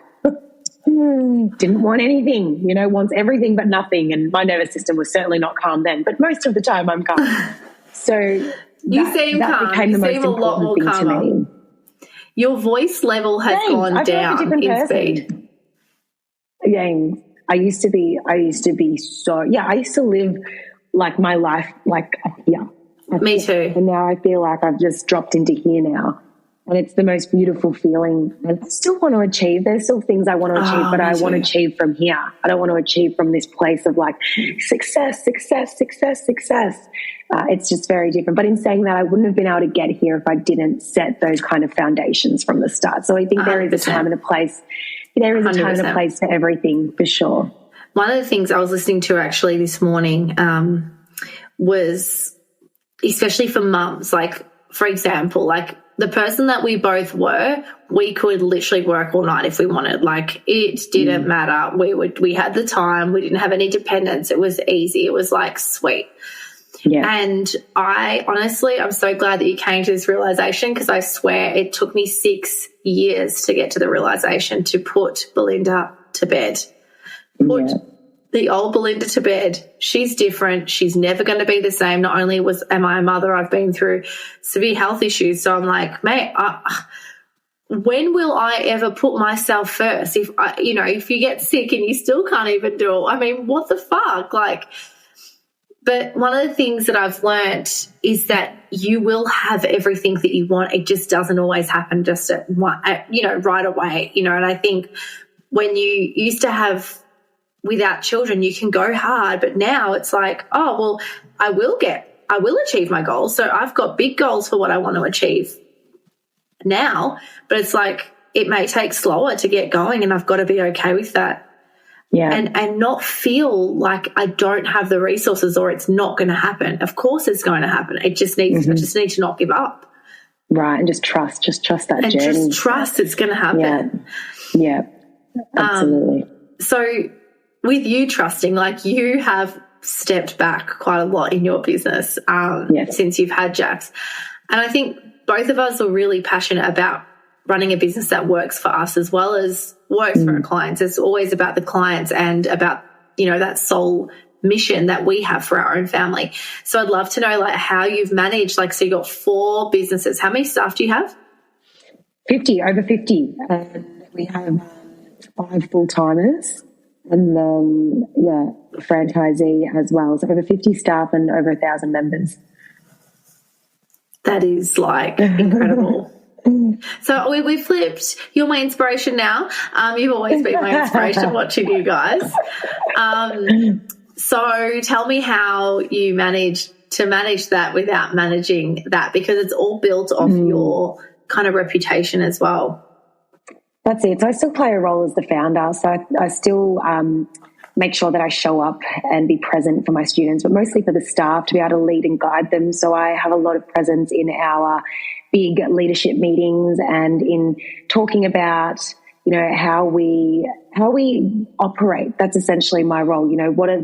didn't want anything, wants everything but nothing. And my nervous system was certainly not calm then, but most of the time I'm calm. So you seem calm. Became the most important thing to me. Your voice level has gone down in speed. Yeah, I used to be so, I used to live like my life like here. Me too. And now I feel like I've just dropped into here now. And it's the most beautiful feeling. And I still want to achieve. There's still things I want to achieve, but I want to achieve from here. I don't want to achieve from this place of like success. It's just very different. But in saying that, I wouldn't have been able to get here if I didn't set those kind of foundations from the start. So I think there is a time and a place. There is a time and a place for everything, for sure. One of the things I was listening to actually this morning was, especially for mums, like, for example, like the person that we both were, we could literally work all night if we wanted. Like, it didn't matter. We had the time. We didn't have any dependence. It was easy. It was like sweet. Yeah. And I'm so glad that you came to this realization, because I swear it took me 6 years to get to the realization to put Belinda to bed. Put the old Belinda to bed. She's different. She's never going to be the same. Not only am I a mother, I've been through severe health issues. So I'm like, mate, when will I ever put myself first? If if you get sick and you still can't even do it, I mean, what the fuck? Like, but one of the things that I've learnt is that you will have everything that you want. It just doesn't always happen just right away, and I think when you used to have without children, you can go hard, but now it's like, oh, well, I will achieve my goals. So I've got big goals for what I want to achieve now, but it's like it may take slower to get going, and I've got to be okay with that. Yeah. And not feel like I don't have the resources or it's not going to happen. Of course it's going to happen. It just needs I just need to not give up. Right, and just trust that and journey. And just trust it's going to happen. Yeah. Absolutely. So with you trusting, like, you have stepped back quite a lot in your business since you've had Jax. And I think both of us are really passionate about running a business that works for us as well as works for our clients. It's always about the clients and about, that soul mission that we have for our own family. So I'd love to know, like, how you've managed, like, so you got 4 businesses. How many staff do you have? Over 50. And we have 5 full-timers and then, franchisee as well. So over 50 staff and over 1,000 members. That is, like, incredible. So we flipped. You're my inspiration now. You've always been my inspiration watching you guys. So tell me how you manage that without managing that, because it's all built off your kind of reputation as well. That's it. So I still play a role as the founder. So I still make sure that I show up and be present for my students, but mostly for the staff, to be able to lead and guide them. So I have a lot of presence in our big leadership meetings and in talking about, how we operate. That's essentially my role. What are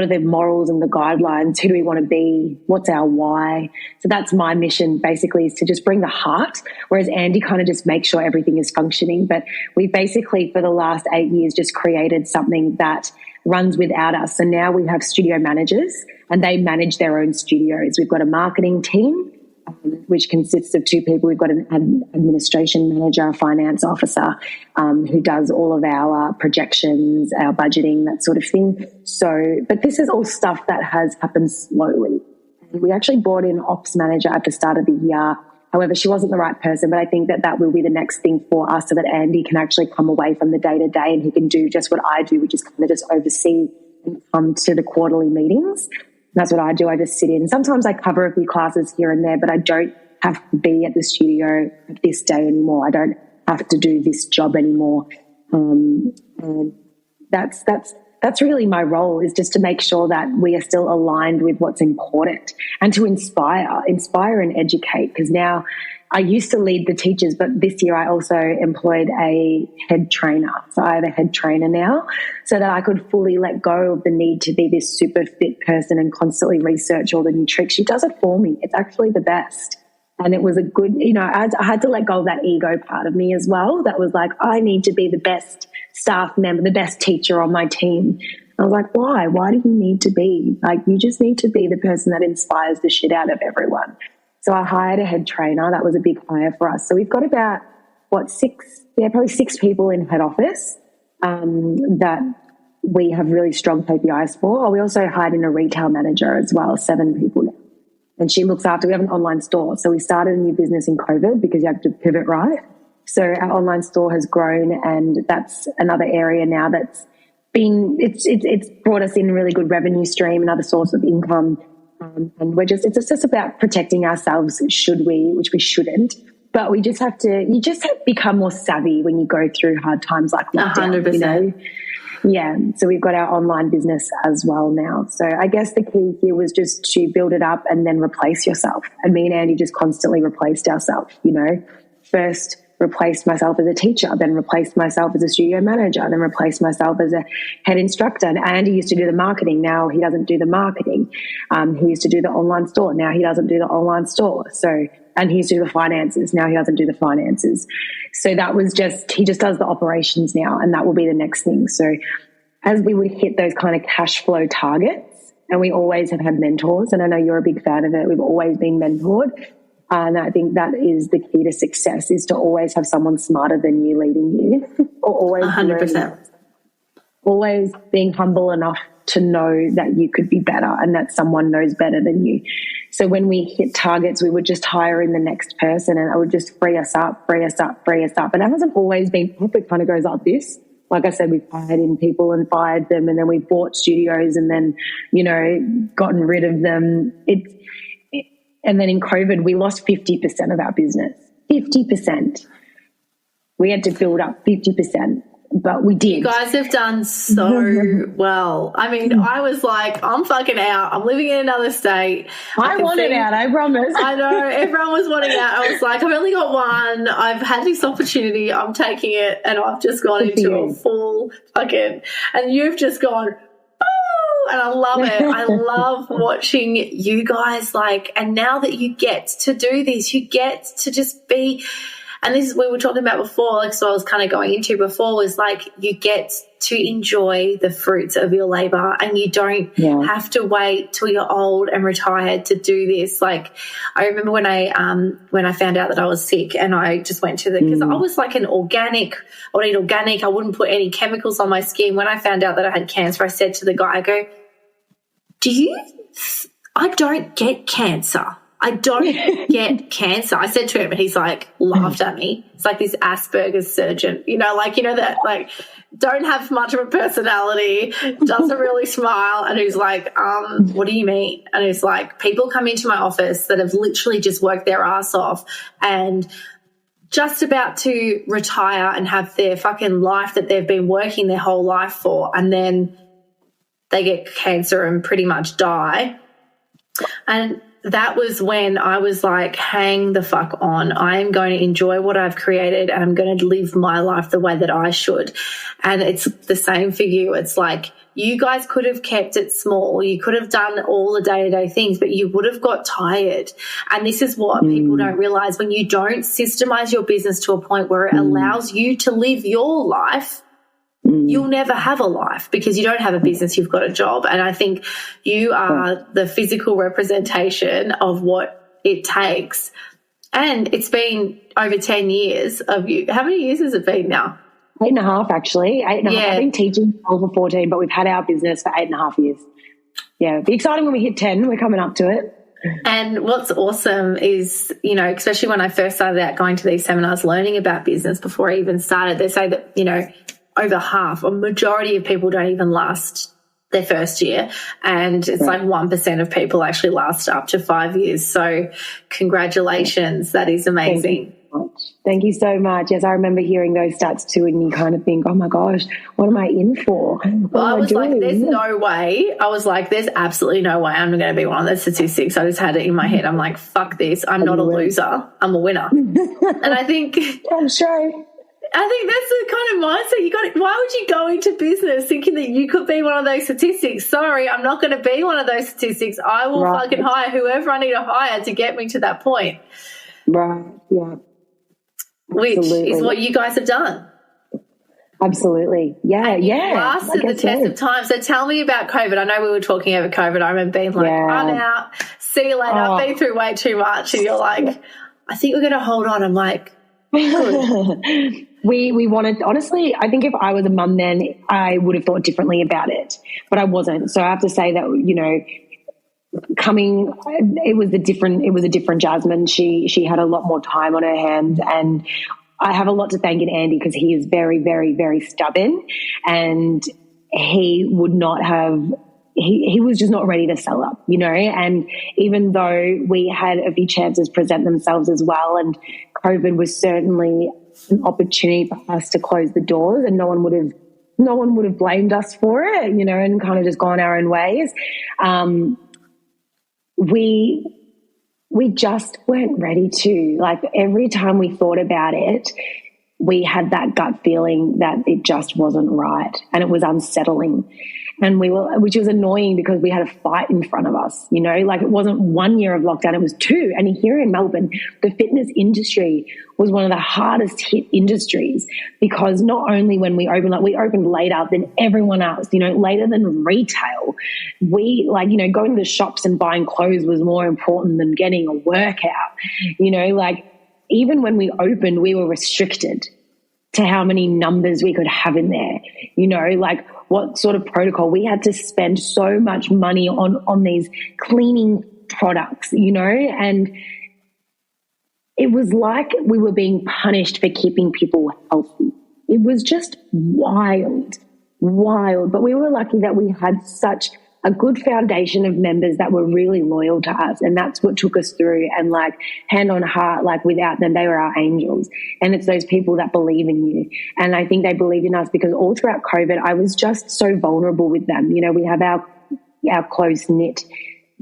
the morals and the guidelines? Who do we want to be? What's our why? So that's my mission, basically, is to just bring the heart, whereas Andy kind of just makes sure everything is functioning. But we basically, for the last 8 years, just created something that runs without us. So now we have studio managers and they manage their own studios. We've got a marketing team, which consists of 2 people. We've got an administration manager, a finance officer, who does all of our projections, our budgeting, that sort of thing. So, but this is all stuff that has happened slowly. We actually brought in an ops manager at the start of the year. However, she wasn't the right person, but I think that will be the next thing for us, so that Andy can actually come away from the day-to-day and he can do just what I do, which is kind of just oversee and come to the quarterly meetings. That's what I do. I just sit in. Sometimes I cover a few classes here and there, but I don't have to be at the studio this day anymore. I don't have to do this job anymore. And that's really my role, is just to make sure that we are still aligned with what's important and to inspire and educate. Because now, I used to lead the teachers, but this year I also employed a head trainer. So I have a head trainer now, so that I could fully let go of the need to be this super fit person and constantly research all the new tricks. She does it for me. It's actually the best. And it was a good, I had to let go of that ego part of me as well. That was like, I need to be the best staff member, the best teacher on my team. I was like, why? Why do you need to be? Like, you just need to be the person that inspires the shit out of everyone. So I hired a head trainer. That was a big hire for us. So we've got about, probably 6 people in head office that we have really strong KPIs for. We also hired in a retail manager as well, 7 people now. And she looks after, we have an online store. So we started a new business in COVID because you have to pivot, right? So our online store has grown, and that's another area now that's it's brought us in a really good revenue stream, another source of income. And it's just about protecting ourselves, which we shouldn't. But you just have to become more savvy when you go through hard times like lockdown. 100%. Yeah. So we've got our online business as well now. So I guess the key here was just to build it up and then replace yourself. And me and Andy just constantly replaced ourselves, First replaced myself as a teacher, then replaced myself as a studio manager, then replaced myself as a head instructor. And Andy used to do the marketing. Now he doesn't do the marketing. He used to do the online store. Now he doesn't do the online store. And he used to do the finances. Now he doesn't do the finances. So that was he just does the operations now, and that will be the next thing. So as we would hit those kind of cash flow targets, and we always have had mentors, and I know you're a big fan of it, we've always been mentored. And I think that is the key to success, is to always have someone smarter than you leading you, or always 100%. Always being humble enough to know that you could be better and that someone knows better than you. So when we hit targets, we would just hire in the next person, and it would just free us up. And it hasn't always been up. It kind of goes like this. Like I said, we've hired in people and fired them, and then we bought studios and then, you know, gotten rid of them. And then in COVID, we lost 50% of our business. 50%. We had to build up 50%. But we did. You guys have done so well. I mean, I was like, I'm fucking out. I'm living in another state. I wanted out, I promise. I know. Everyone was wanting out. I was like, I've only got one. I've had this opportunity. I'm taking it. And I've just gone into a full fucking, and you've just gone, oh, and I love it. I love watching you guys, like, and now that you get to do this, you get to just be. And this is what we were talking about before, like, so I was kind of going into before, was like you get to enjoy the fruits of your labor, and you don't have to wait till you're old and retired to do this. Like, I remember when I found out that I was sick, and I just went to because I was like I would eat organic. I wouldn't put any chemicals on my skin. When I found out that I had cancer, I said to the guy, I go, I don't get cancer. I don't get cancer. I said to him, and he's like, laughed at me. It's like this Asperger's surgeon, that, like, don't have much of a personality, doesn't really smile. And he's like, what do you mean? And he's like, people come into my office that have literally just worked their ass off and just about to retire and have their fucking life that they've been working their whole life for, and then they get cancer and pretty much die. And that was when I was like, hang the fuck on. I am going to enjoy what I've created, and I'm going to live my life the way that I should. And it's the same for you. It's like you guys could have kept it small. You could have done all the day-to-day things, but you would have got tired. And this is what people don't realize. When you don't systemize your business to a point where it allows you to live your life, you'll never have a life, because you don't have a business, you've got a job. And I think you are the physical representation of what it takes. And it's been over 10 years of you. How many years has it been now? 8.5, actually. 8.5. I've been teaching for 14, but we've had our business for 8.5 years. Yeah, it'll be exciting when we hit 10. We're coming up to it. And what's awesome is, especially when I first started out going to these seminars, learning about business before I even started, they say that, over half, a majority of people don't even last their first year, and it's like 1% of people actually last up to 5 years. So congratulations. That is amazing. Thank you so much. Yes, I remember hearing those stats too, and you kind of think, oh my gosh, what am I in for? Well, I was like, there's no way. I was like, there's absolutely no way I'm going to be one of those statistics. I just had it in my head. I'm like, fuck this. I'm not a loser. I'm a winner. And I think I'm sure. I think that's the kind of mindset you got. Why would you go into business thinking that you could be one of those statistics? Sorry, I'm not going to be one of those statistics. I will fucking hire whoever I need to hire to get me to that point. Right, yeah. Which is what you guys have done. Absolutely. Yeah, yeah. Lasted the test of time. So tell me about COVID. I know we were talking over COVID. I remember being like, I'm out. See you later. I've been through way too much. And you're like, I think we're going to hold on. I'm like, good. We wanted, honestly, I think if I was a mum then, I would have thought differently about it, but I wasn't. So I have to say that, it was a different Jasmine. She had a lot more time on her hands, and I have a lot to thank in Andy, because he is very, very, very stubborn, and he would not have, he was just not ready to sell up, and even though we had a few chances present themselves as well, and COVID was certainly an opportunity for us to close the doors, and no one would have blamed us for it, and kind of just gone our own ways. We just weren't ready to, like, every time we thought about it, we had that gut feeling that it just wasn't right, and it was unsettling. And which was annoying because we had a fight in front of us, you know, like it wasn't 1 year of lockdown, it was 2. And here in Melbourne, the fitness industry was one of the hardest hit industries because not only when we opened, like we opened later than everyone else, you know, later than retail. We like, you know, going to the shops and buying clothes was more important than getting a workout, you know, like even when we opened, we were restricted to how many numbers we could have in there, you know, like what sort of protocol. We had to spend so much money on these cleaning products, you know, and it was like we were being punished for keeping people healthy. It was just wild. But we were lucky that we had such a good foundation of members that were really loyal to us. And that's what took us through. And like hand on heart, like without them, they were our angels. And it's those people that believe in you. And I think they believed in us because all throughout COVID, I was just so vulnerable with them. You know, we have our close knit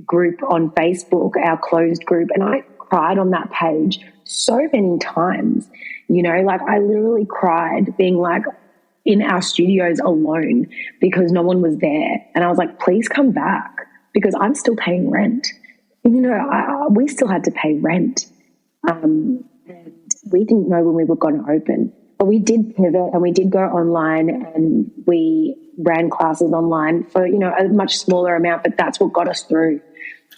group on Facebook, our closed group. And I cried on that page so many times, you know, like I literally cried being like, in our studios alone because no one was there. And I was like, please come back because I'm still paying rent. You know, we still had to pay rent. And we didn't know when we were going to open. But we did pivot and we did go online and we ran classes online for, you know, a much smaller amount, but that's what got us through.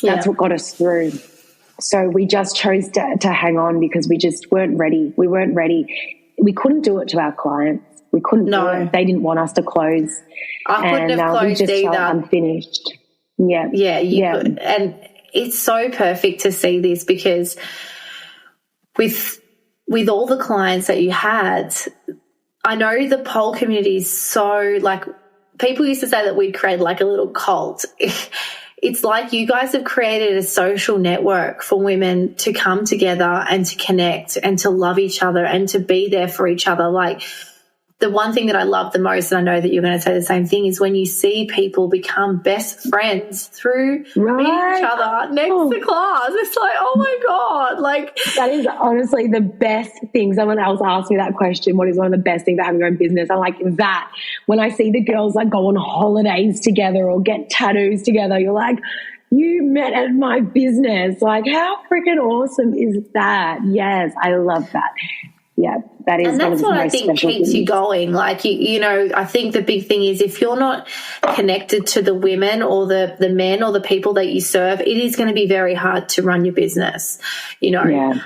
That's what got us through. So we just chose to hang on because we just weren't ready. We weren't ready. We couldn't do it to our clients. We couldn't do it. They didn't want us to close. I couldn't have closed we just either. Felt unfinished. Yeah. Yeah, you could. And it's so perfect to see this because with all the clients that you had, I know the pole community is so, like, people used to say that we'd create like a little cult. It's like you guys have created a social network for women to come together and to connect and to love each other and to be there for each other. Like, the one thing that I love the most, and I know that you're going to say the same thing, is when you see people become best friends through meeting each other next to class. It's like, oh my God. Like, that is honestly the best thing. Someone else asked me that question. What is one of the best things about having your own business? I'm like, that. When I see the girls like go on holidays together or get tattoos together, you're like, you met at my business. Like, how freaking awesome is that? Yes, I love that. Yeah, that is. And that's what I think keeps you going. Like, you know, I think the big thing is if you're not connected to the women or the men or the people that you serve, it is going to be very hard to run your business. You know,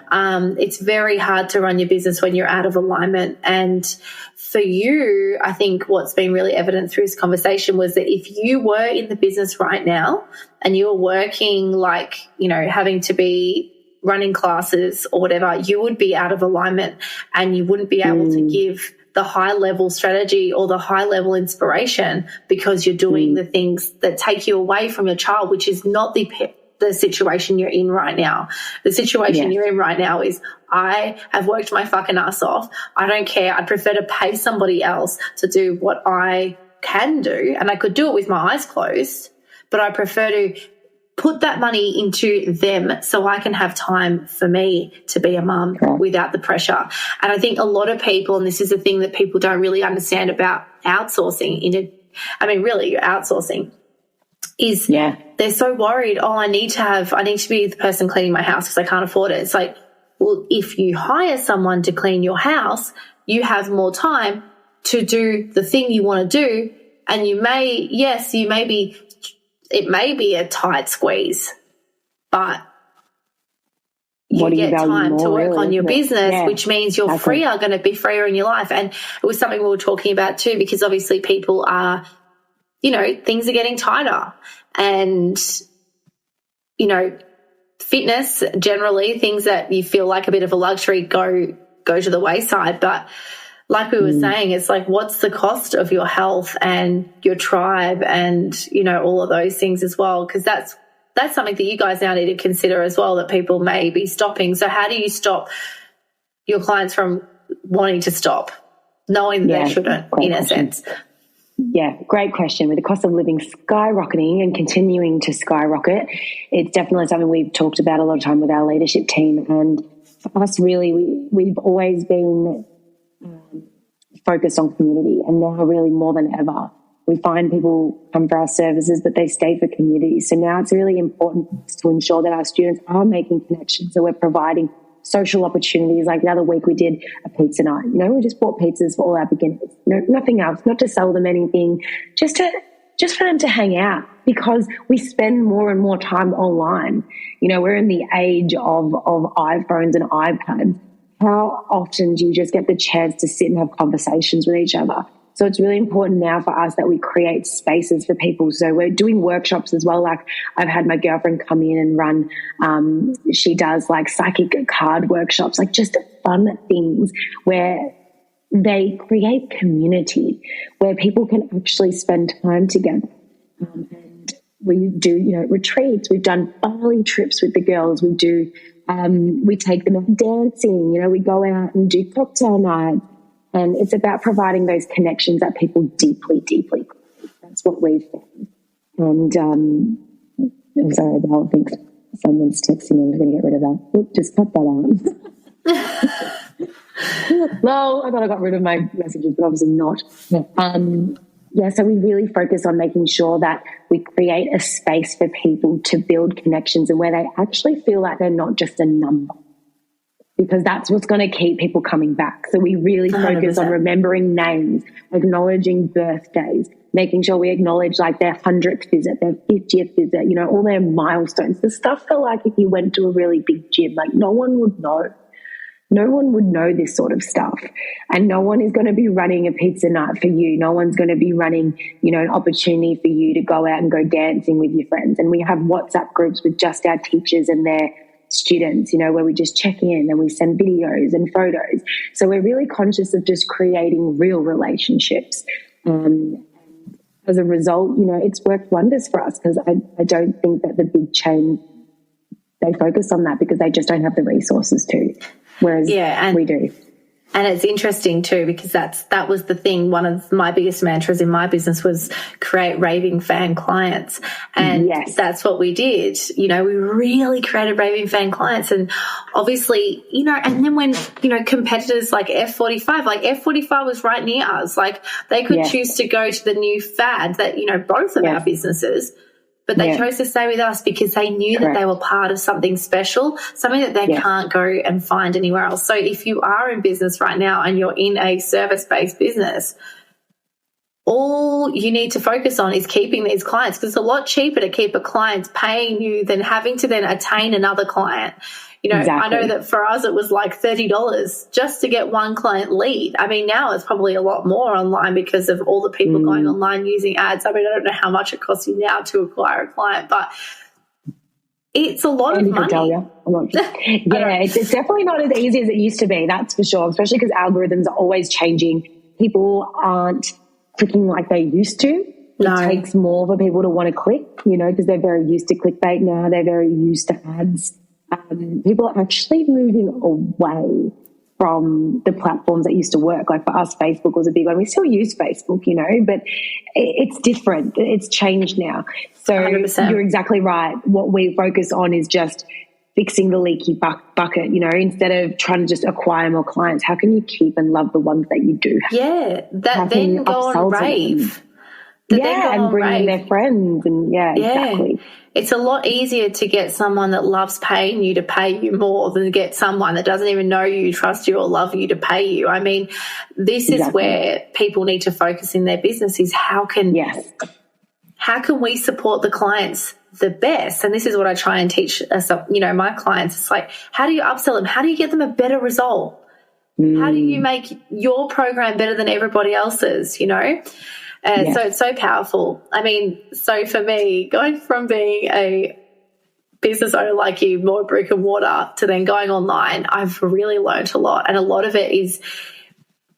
it's very hard to run your business when you're out of alignment. And for you, I think what's been really evident through this conversation was that if you were in the business right now and you were working like, you know, having to be running classes or whatever, you would be out of alignment and you wouldn't be able to give the high level strategy or the high level inspiration because you're doing the things that take you away from your child, which is not the situation you're in right now. The situation you're in right now is, I have worked my fucking ass off. I don't care. I'd prefer to pay somebody else to do what I can do, and I could do it with my eyes closed, but I prefer to put that money into them so I can have time for me to be a mum without the pressure. And I think a lot of people, and this is the thing that people don't really understand about outsourcing, really outsourcing, is they're so worried, I need to be the person cleaning my house because I can't afford it. It's like, well, if you hire someone to clean your house, you have more time to do the thing you want to do. And it may be a tight squeeze, but you get time to work on your business, which means you're going to be freer in your life. And it was something we were talking about too, because obviously people are, you know, things are getting tighter and, you know, fitness generally, things that you feel like a bit of a luxury go to the wayside. But like we were saying, it's like, what's the cost of your health and your tribe and, you know, all of those things as well? Because that's something that you guys now need to consider as well, that people may be stopping. So how do you stop your clients from wanting to stop, knowing that they shouldn't, in a sense? Yeah, great question. With the cost of living skyrocketing and continuing to skyrocket, it's definitely something we've talked about a lot of time with our leadership team. And for us, really, we've always been focused on community, and now really more than ever, We find people come for our services, but they stay for community. So now it's really important to ensure that our students are making connections. So we're providing social opportunities. Like the other week we did a pizza night. You know, we just bought pizzas for all our beginners. No, nothing else, not to sell them anything, just for them to hang out, because we spend more and more time online. You know, we're in the age of iPhones and iPads. How often do you just get the chance to sit and have conversations with each other? So it's really important now for us that we create spaces for people. So we're doing workshops as well. Like I've had my girlfriend come in and run, she does like psychic card workshops, like just fun things where they create community, where people can actually spend time together. And we do, you know, retreats. We've done Bali trips with the girls. We do, we take them out dancing. You know, we go out and do cocktail nights. And it's about providing those connections that people deeply, deeply crave. That's what we've found. And I'm sorry, but I think someone's texting me. I'm going to get rid of that. Oop, just cut that out. No, I thought I got rid of my messages, but obviously not. So we really focus on making sure that we create a space for people to build connections and where they actually feel like they're not just a number, because that's what's going to keep people coming back. So we really focus 100%. On remembering names, acknowledging birthdays, making sure we acknowledge like their 100th visit, their 50th visit, you know, all their milestones, the stuff that like if you went to a really big gym, like no one would know. No one would know this sort of stuff, and no one is going to be running a pizza night for you. No one's going to be running, you know, an opportunity for you to go out and go dancing with your friends. And we have WhatsApp groups with just our teachers and their students, you know, where we just check in and we send videos and photos. So we're really conscious of just creating real relationships. As a result, you know, it's worked wonders for us, because I don't think that the big chains, they focus on that because they just don't have the resources to. Whereas we do. And it's interesting too, because that was the thing. One of my biggest mantras in my business was create raving fan clients. And that's what we did. You know, we really created raving fan clients. And obviously, you know, and then when, you know, competitors like F45 was right near us. Like they could choose to go to the new fad that, you know, both of our businesses, but they chose to stay with us because they knew that they were part of something special, something that they can't go and find anywhere else. So if you are in business right now and you're in a service-based business, all you need to focus on is keeping these clients, because it's a lot cheaper to keep a client paying you than having to then attain another client. You know, I know that for us it was like $30 just to get one client lead. I mean, now it's probably a lot more online because of all the people going online using ads. I mean, I don't know how much it costs you now to acquire a client, but it's a lot of money. It's definitely not as easy as it used to be, that's for sure, especially because algorithms are always changing. People aren't clicking like they used to. It takes more for people to want to click, you know, because they're very used to clickbait now. They're very used to ads. People are actually moving away from the platforms that used to work. Like for us, Facebook was a big one. We still use Facebook, you know, but it's different. It's changed now. So 100%. You're exactly right. What we focus on is just fixing the leaky bucket, you know, instead of trying to just acquire more clients. How can you keep and love the ones that you do have? Yeah, that then go on rave. And bring in their friends. And exactly. It's a lot easier to get someone that loves paying you to pay you more than get someone that doesn't even know you, trust you, or love you to pay you. I mean, this is where people need to focus in their business, is how can we support the clients the best? And this is what I try and teach you know, my clients. It's like, how do you upsell them? How do you get them a better result? How do you make your program better than everybody else's, you know? So it's so powerful. I mean, so for me, going from being a business owner like you, more brick and mortar, to then going online, I've really learned a lot. And a lot of it is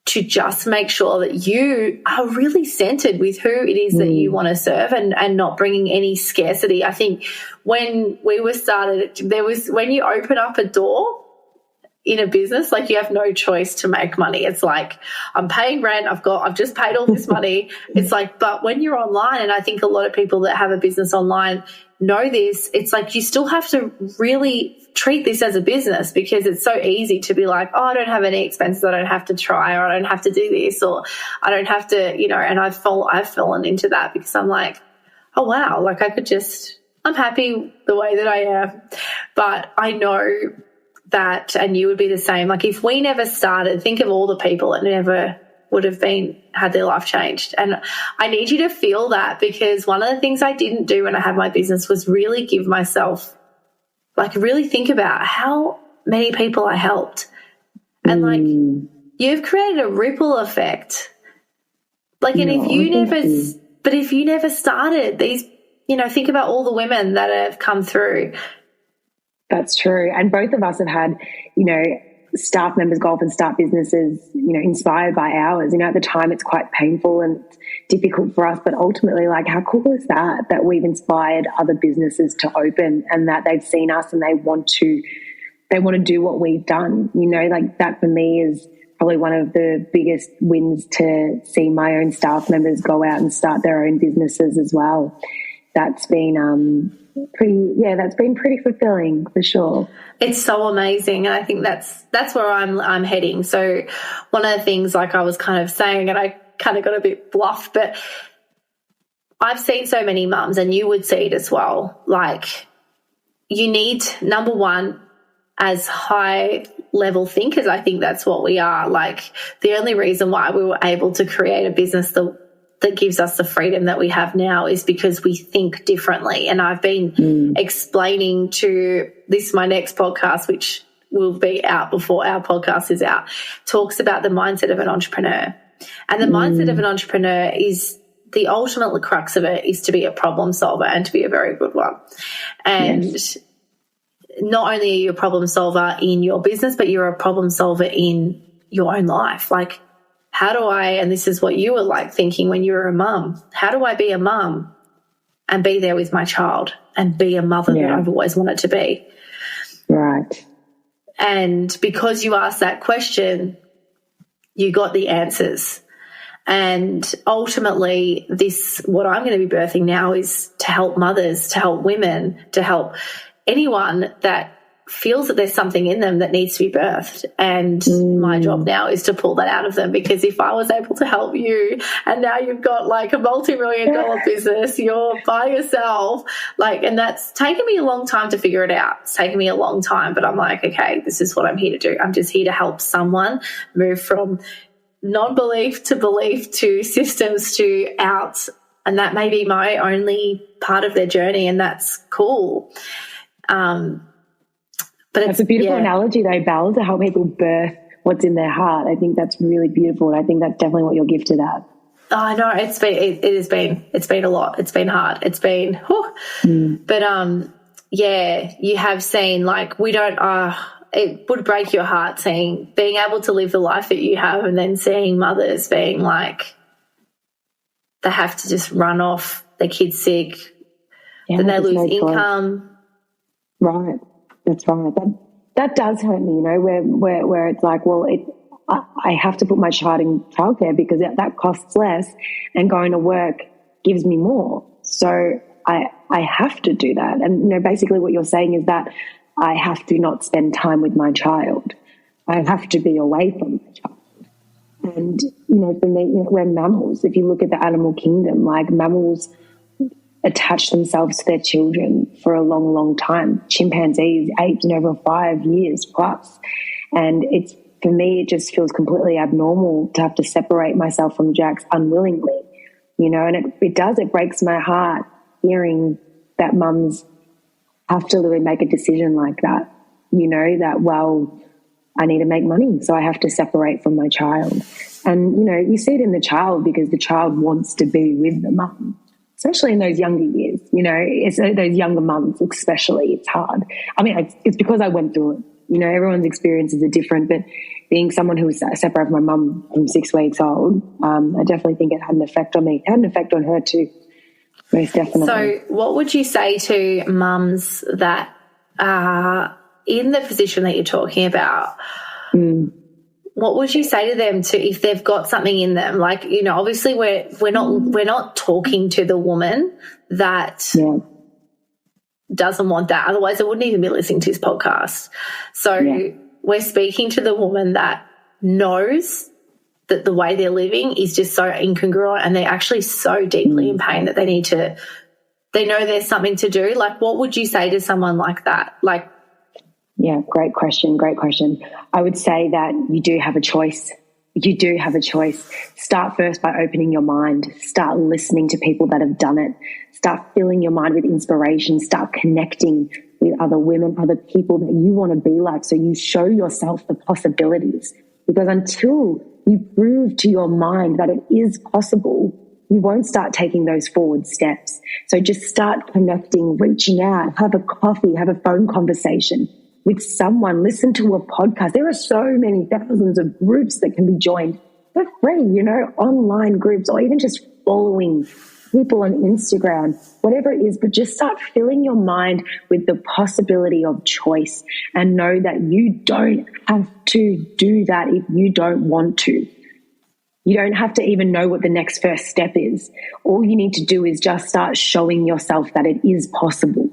to just make sure that you are really centered with who it is that you want to serve, and not bringing any scarcity. I think when we were started, when you open up a door in a business, like you have no choice to make money. It's like, I'm paying rent, I've just paid all this money. It's like, but when you're online, and I think a lot of people that have a business online, know this, it's like you still have to really treat this as a business, because it's so easy to be like, oh, I don't have any expenses, I don't have to try, or I don't have to do this, or I don't have to, you know, and I've fallen into that because I'm like, oh, wow, like I'm happy the way that I am. But I know that, and you would be the same, like if we never started, think of all the people that never would have had their life changed. And I need you to feel that, because one of the things I didn't do when I had my business was really give myself, like really think about how many people I helped. And like you've created a ripple effect. Like, and if you never started these, you know, think about all the women that have come through. That's true. And both of us have had, you know, staff members go off and start businesses, you know, inspired by ours. You know, at the time it's quite painful and difficult for us, but ultimately, like, how cool is that we've inspired other businesses to open, and that they've seen us and they want to do what we've done. You know, like that for me is probably one of the biggest wins, to see my own staff members go out and start their own businesses as well. That's been pretty fulfilling for sure. It's so amazing, and I think that's where I'm heading. So one of the things, like I was kind of saying, and I kind of got a bit bluff, but I've seen so many mums, and you would see it as well, like you need, number one, as high level thinkers, I think that's what we are. Like the only reason why we were able to create a business that gives us the freedom that we have now is because we think differently. And I've been explaining to this, my next podcast, which will be out before our podcast is out, talks about the mindset of an entrepreneur. And the mindset of an entrepreneur is, the ultimate crux of it is to be a problem solver, and to be a very good one. And not only are you a problem solver in your business, but you're a problem solver in your own life. Like, how do I, and this is what you were like thinking when you were a mum, how do I be a mum and be there with my child and be a mother that I've always wanted to be? Right. And because you asked that question, you got the answers. And ultimately, what I'm going to be birthing now is to help mothers, to help women, to help anyone that feels that there's something in them that needs to be birthed. And my job now is to pull that out of them, because if I was able to help you, and now you've got like a multi-million-dollar business, you're by yourself, like, and that's taken me a long time to figure it out. It's taken me a long time, but I'm like, okay, this is what I'm here to do. I'm just here to help someone move from non-belief to belief to systems to out. And that may be my only part of their journey, and that's cool. But it's a beautiful analogy though, Belle, to help people birth what's in their heart. I think that's really beautiful, and I think that's definitely what you're gifted at. Oh, no, it's been a lot. It's been hard. It's been, but you have seen, like, we don't, it would break your heart being able to live the life that you have, and then seeing mothers being like, they have to just run off, their kid's sick, then they lose income. Right. That's right. That does hurt me, you know, where it's like, well, I have to put my child in childcare because that costs less, and going to work gives me more. So I have to do that. And, you know, basically what you're saying is that I have to not spend time with my child. I have to be away from my child. And, you know, for me, you know, we're mammals. If you look at the animal kingdom, like, mammals attach themselves to their children for a long, long time. Chimpanzees, apes, and over 5 years plus. And it's, for me, it just feels completely abnormal to have to separate myself from Jax unwillingly, you know, and it breaks my heart hearing that mums have to literally make a decision like that, you know, that, well, I need to make money, so I have to separate from my child. And, you know, you see it in the child, because the child wants to be with the mum, especially in those younger years, you know, it's those younger mums especially, it's hard. I mean, it's because I went through it. You know, everyone's experiences are different, but being someone who was separated from my mum from 6 weeks old, I definitely think it had an effect on me. It had an effect on her too, most definitely. So what would you say to mums that are in the position that you're talking about? What would you say to them if they've got something in them? Like, you know, obviously we're not talking to the woman that doesn't want that. Otherwise, I wouldn't even be listening to this podcast. So we're speaking to the woman that knows that the way they're living is just so incongruent, and they're actually so deeply in pain that they know there's something to do. Like, what would you say to someone like that? Like, yeah, great question. I would say that you do have a choice. You do have a choice. Start first by opening your mind. Start listening to people that have done it. Start filling your mind with inspiration. Start connecting with other women, other people that you want to be like, so you show yourself the possibilities. Because until you prove to your mind that it is possible, you won't start taking those forward steps. So just start connecting, reaching out, have a coffee, have a phone conversation with someone, listen to a podcast. There are so many thousands of groups that can be joined for free, online groups, or even just following people on Instagram, whatever it is, but just start filling your mind with the possibility of choice, and know that you don't have to do that if you don't want to. You don't have to even know what the next first step is. All you need to do is just start showing yourself that it is possible.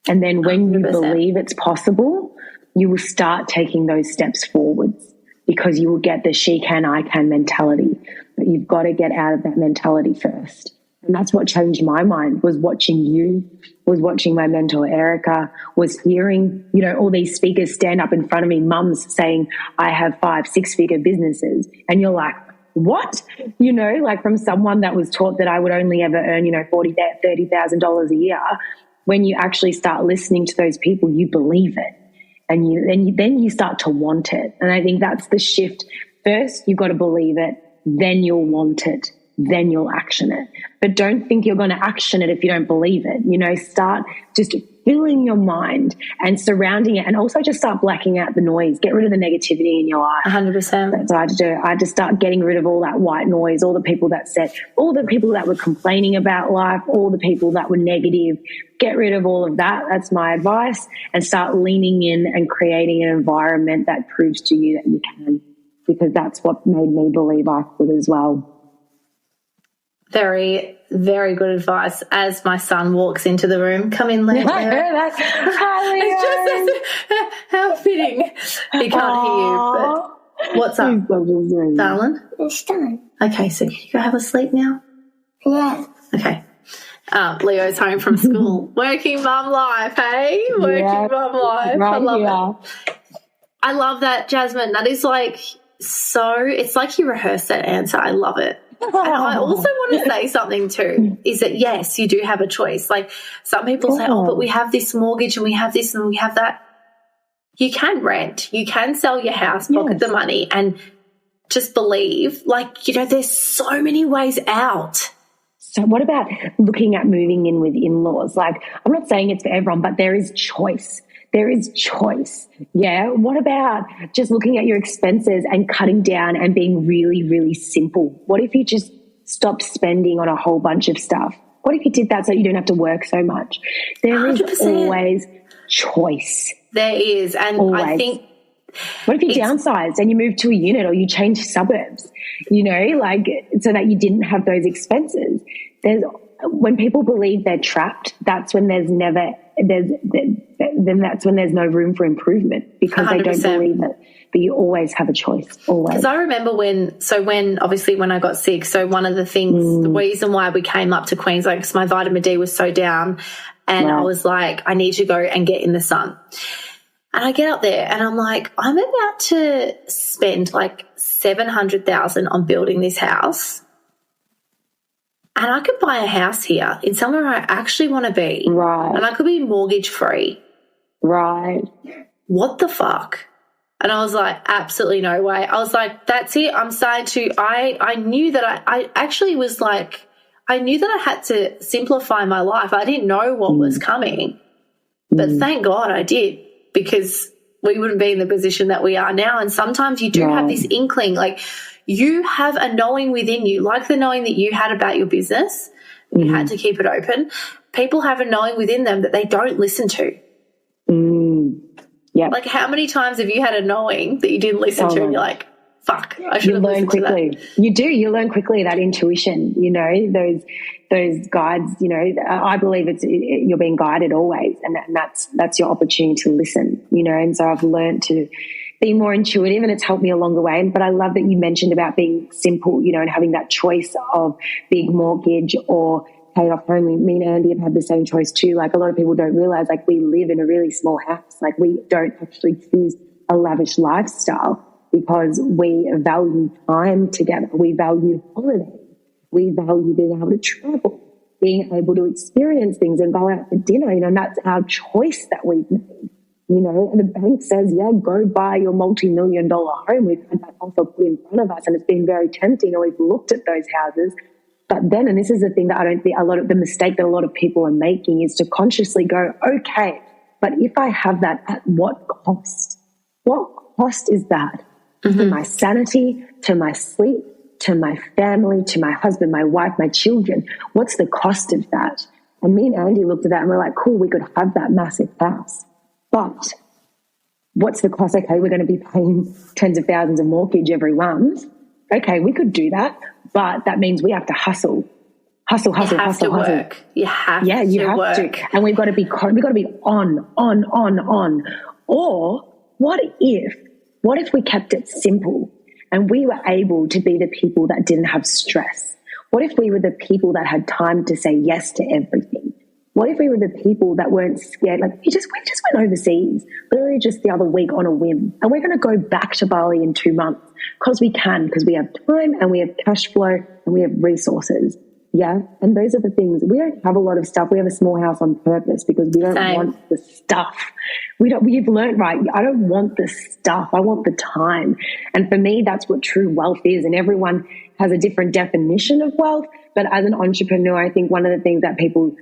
And then when you 100%. believe it's possible, you will start taking those steps forwards, because you will get the she can, I can mentality. But you've got to get out of that mentality first. And that's what changed my mind, was watching you, was watching my mentor Erica, was hearing, all these speakers stand up in front of me, mums saying, I have 5-6-figure businesses. And you're like, what? Like from someone that was taught that I would only ever earn, $30,000 a year. When you actually start listening to those people, you believe it. And then you start to want it. And I think that's the shift. First, you've got to believe it. Then you'll want it. Then you'll action it. But don't think you're going to action it if you don't believe it. Start just filling your mind and surrounding it, and also just start blacking out the noise. Get rid of the negativity in your life. 100%. That's what I had to do. I had to start getting rid of all that white noise, all the people that were complaining about life, all the people that were negative. Get rid of all of that. That's my advice. And start leaning in and creating an environment that proves to you that you can, because that's what made me believe I could as well. Very, very good advice. As my son walks into the room, come in, Leo. I heard that. Hi, Leo. It's just how fitting. He can't hear you, but what's up, darling? It's done. Okay, so you go have a sleep now? Yeah. Okay. Leo's home from school. Working mum life, hey? Working mum life. Right, I love it. I love that, Jasmine. That is it's like you rehearsed that answer. I love it. And I also want to say something too, is that yes, you do have a choice. Like some people say, but we have this mortgage and we have this and we have that. You can rent, you can sell your house, pocket the money, and just believe. There's so many ways out. So what about looking at moving in with in-laws? I'm not saying it's for everyone, but there is choice. There is choice. Yeah. What about just looking at your expenses and cutting down and being really, really simple? What if you just stopped spending on a whole bunch of stuff? What if you did that so you don't have to work so much? There is 100%. Always choice. There is. And always. I think, what if you downsized and you moved to a unit, or you changed suburbs, so that you didn't have those expenses? When people believe they're trapped, that's when that's when there's no room for improvement, because 100%. They don't believe it. But you always have a choice, always. Because I remember when I got sick, so one of the things, the reason why we came up to Queensland, because my vitamin D was so down, and I was like, I need to go and get in the sun. And I get up there and I'm like, I'm about to spend $700,000 on building this house. And I could buy a house here in somewhere I actually want to be. Right. And I could be mortgage free. Right. What the fuck? And I was like, absolutely no way. I was like, that's it. I'm starting to, I knew that I actually was like, I knew that I had to simplify my life. I didn't know what was coming. But thank God I did, because we wouldn't be in the position that we are now. And sometimes you do have this inkling, you have a knowing within you, like the knowing that you had about your business. You had to keep it open. People have a knowing within them that they don't listen to. Yeah. How many times have you had a knowing that you didn't listen to, and you're like, fuck, I should have learn listened to quickly. that. You do. You learn quickly, that intuition, those guides, I believe you're being guided always. And that's your opportunity to listen, and so I've learned to be more intuitive, and it's helped me along the way. But I love that you mentioned about being simple, and having that choice of big mortgage or paid off home. Me and Andy have had the same choice too. Like, a lot of people don't realize, like, we live in a really small house. Like, we don't actually choose a lavish lifestyle because we value time together. We value holidays. We value being able to travel, being able to experience things and go out for dinner, and that's our choice that we've made, and the bank says, yeah, go buy your multi-million-dollar home. We've had that offer put in front of us, and it's been very tempting, and we've looked at those houses. But then, and this is the thing that I don't think the mistake that a lot of people are making is to consciously go, okay, but if I have that, at what cost? What cost is that? To my sanity, to my sleep, to my family, to my husband, my wife, my children? What's the cost of that? And me and Andy looked at that and we're like, cool, we could have that massive house, but what's the cost? Okay, we're going to be paying tens of thousands of mortgage every month. Okay, we could do that, but that means we have to hustle. You have to work. You have to. And we've got to be on. Or what if we kept it simple and we were able to be the people that didn't have stress? What if we were the people that had time to say yes to everything? What if we were the people that weren't scared? Like, we just went overseas, literally just the other week on a whim. And we're going to go back to Bali in 2 months because we have time and we have cash flow and we have resources. Yeah. And those are the things. We don't have a lot of stuff. We have a small house on purpose because we don't want the stuff. We've learned, right? I don't want the stuff. I want the time. And for me, that's what true wealth is. And everyone has a different definition of wealth. But as an entrepreneur, I think one of the things that people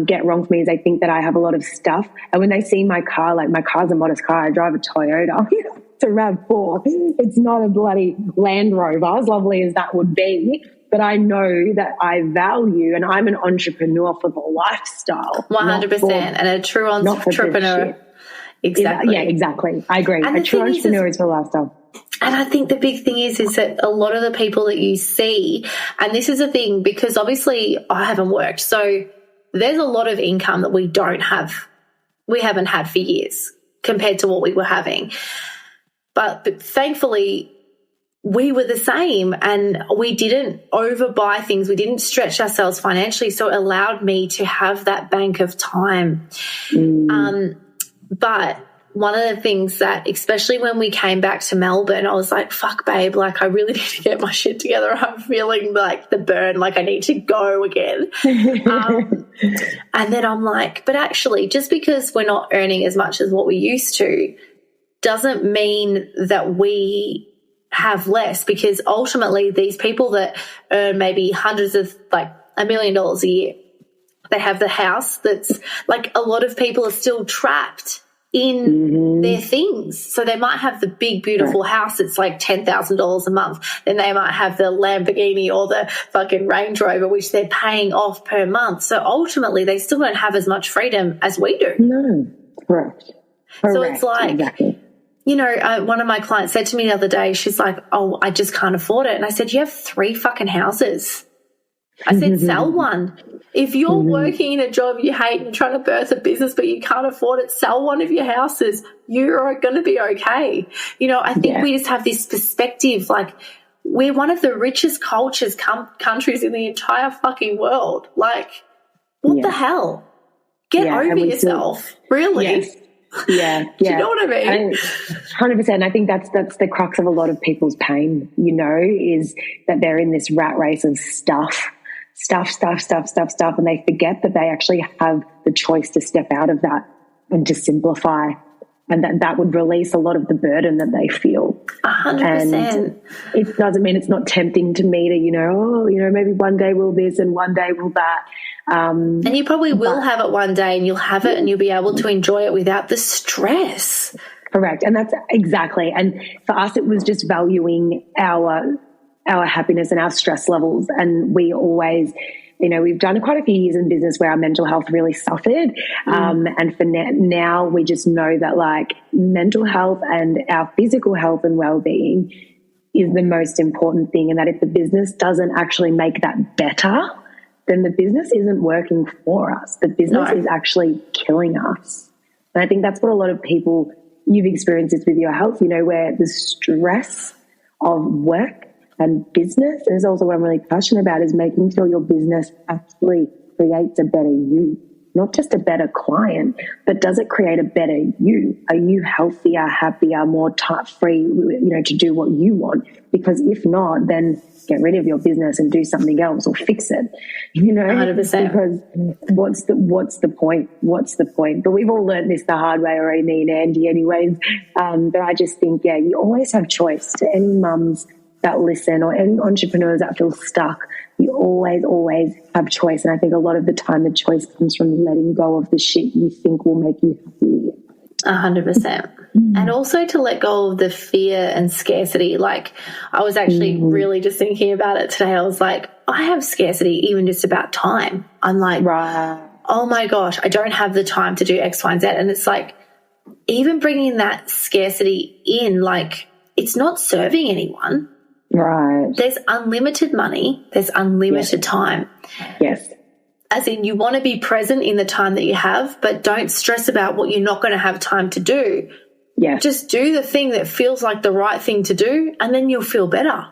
get wrong for me is they think that I have a lot of stuff. And when they see my car, like, my car's a modest car. I drive a Toyota. It's a RAV4. It's not a bloody Land Rover, as lovely as that would be. But I know that I value, and I'm an entrepreneur for the lifestyle. 100%. And a true entrepreneur. Exactly. Yeah, exactly. I agree. A true entrepreneur is for the lifestyle. And I think the big thing is that a lot of the people that you see, and this is a thing because obviously I haven't worked, so there's a lot of income that we haven't had for years compared to what we were having. But thankfully, we were the same and we didn't overbuy things. We didn't stretch ourselves financially. So it allowed me to have that bank of time. But one of the things that, especially when we came back to Melbourne, I was like, fuck, babe, like, I really need to get my shit together. I'm feeling like the burn, like I need to go again. And then I'm like, but actually, just because we're not earning as much as what we used to doesn't mean that we have less, because ultimately these people that earn maybe hundreds of, like, $1 million a year, they have the house that's, like, a lot of people are still trapped in their things. So they might have the big, beautiful house that's like $10,000 a month. Then they might have the Lamborghini or the fucking Range Rover, which they're paying off per month. So ultimately they still don't have as much freedom as we do. No, correct. So it's like, exactly. One of my clients said to me the other day, she's like, oh, I just can't afford it. And I said, you have 3 fucking houses. I said, sell one. If you're working in a job you hate and you're trying to birth a business but you can't afford it, sell one of your houses. You're going to be okay. I think we just have this perspective, like, we're one of the richest countries in the entire fucking world. Like, what the hell? Get over yourself. Really? Yes. Yeah. Do you know what I mean? 100%. I think that's the crux of a lot of people's pain, is that they're in this rat race of stuff, and they forget that they actually have the choice to step out of that and to simplify, and that would release a lot of the burden that they feel. 100%. And it doesn't mean it's not tempting to me to, maybe one day we'll this and one day we'll that. And you probably will have it one day, and you'll have it and you'll be able to enjoy it without the stress. Correct. And that's exactly. And for us, it was just valuing our happiness and our stress levels. And we always, we've done quite a few years in business where our mental health really suffered. And for now, we just know that, like, mental health and our physical health and well-being is the most important thing, and that if the business doesn't actually make that better, then the business isn't working for us. The business is actually killing us. And I think that's what a lot of people, you've experienced this with your health, you know, where the stress of work and business, and is also what I'm really passionate about, is making sure your business actually creates a better you. Not just a better client, but does it create a better you? Are you healthier, happier, more free, you know, to do what you want? Because if not, then get rid of your business and do something else or fix it. You know, 100%. Because what's the point? What's the point? But we've all learned this the hard way, already, me and Andy, anyways. But I just think, yeah, you always have choice. To any mums that listen or any entrepreneurs that feel stuck, you always have choice. And I think a lot of the time the choice comes from letting go of the shit you think will make you happy. 100%. And also to let go of the fear and scarcity. Like, I was actually really just thinking about it today. I was like, I have scarcity even just about time. I'm like, oh my gosh, I don't have the time to do X, Y, and Z. And it's like, even bringing that scarcity in, like, it's not serving anyone. Right. There's unlimited money. There's unlimited time. Yes. As in, you want to be present in the time that you have, but don't stress about what you're not going to have time to do. Yes. Just do the thing that feels like the right thing to do, and then you'll feel better.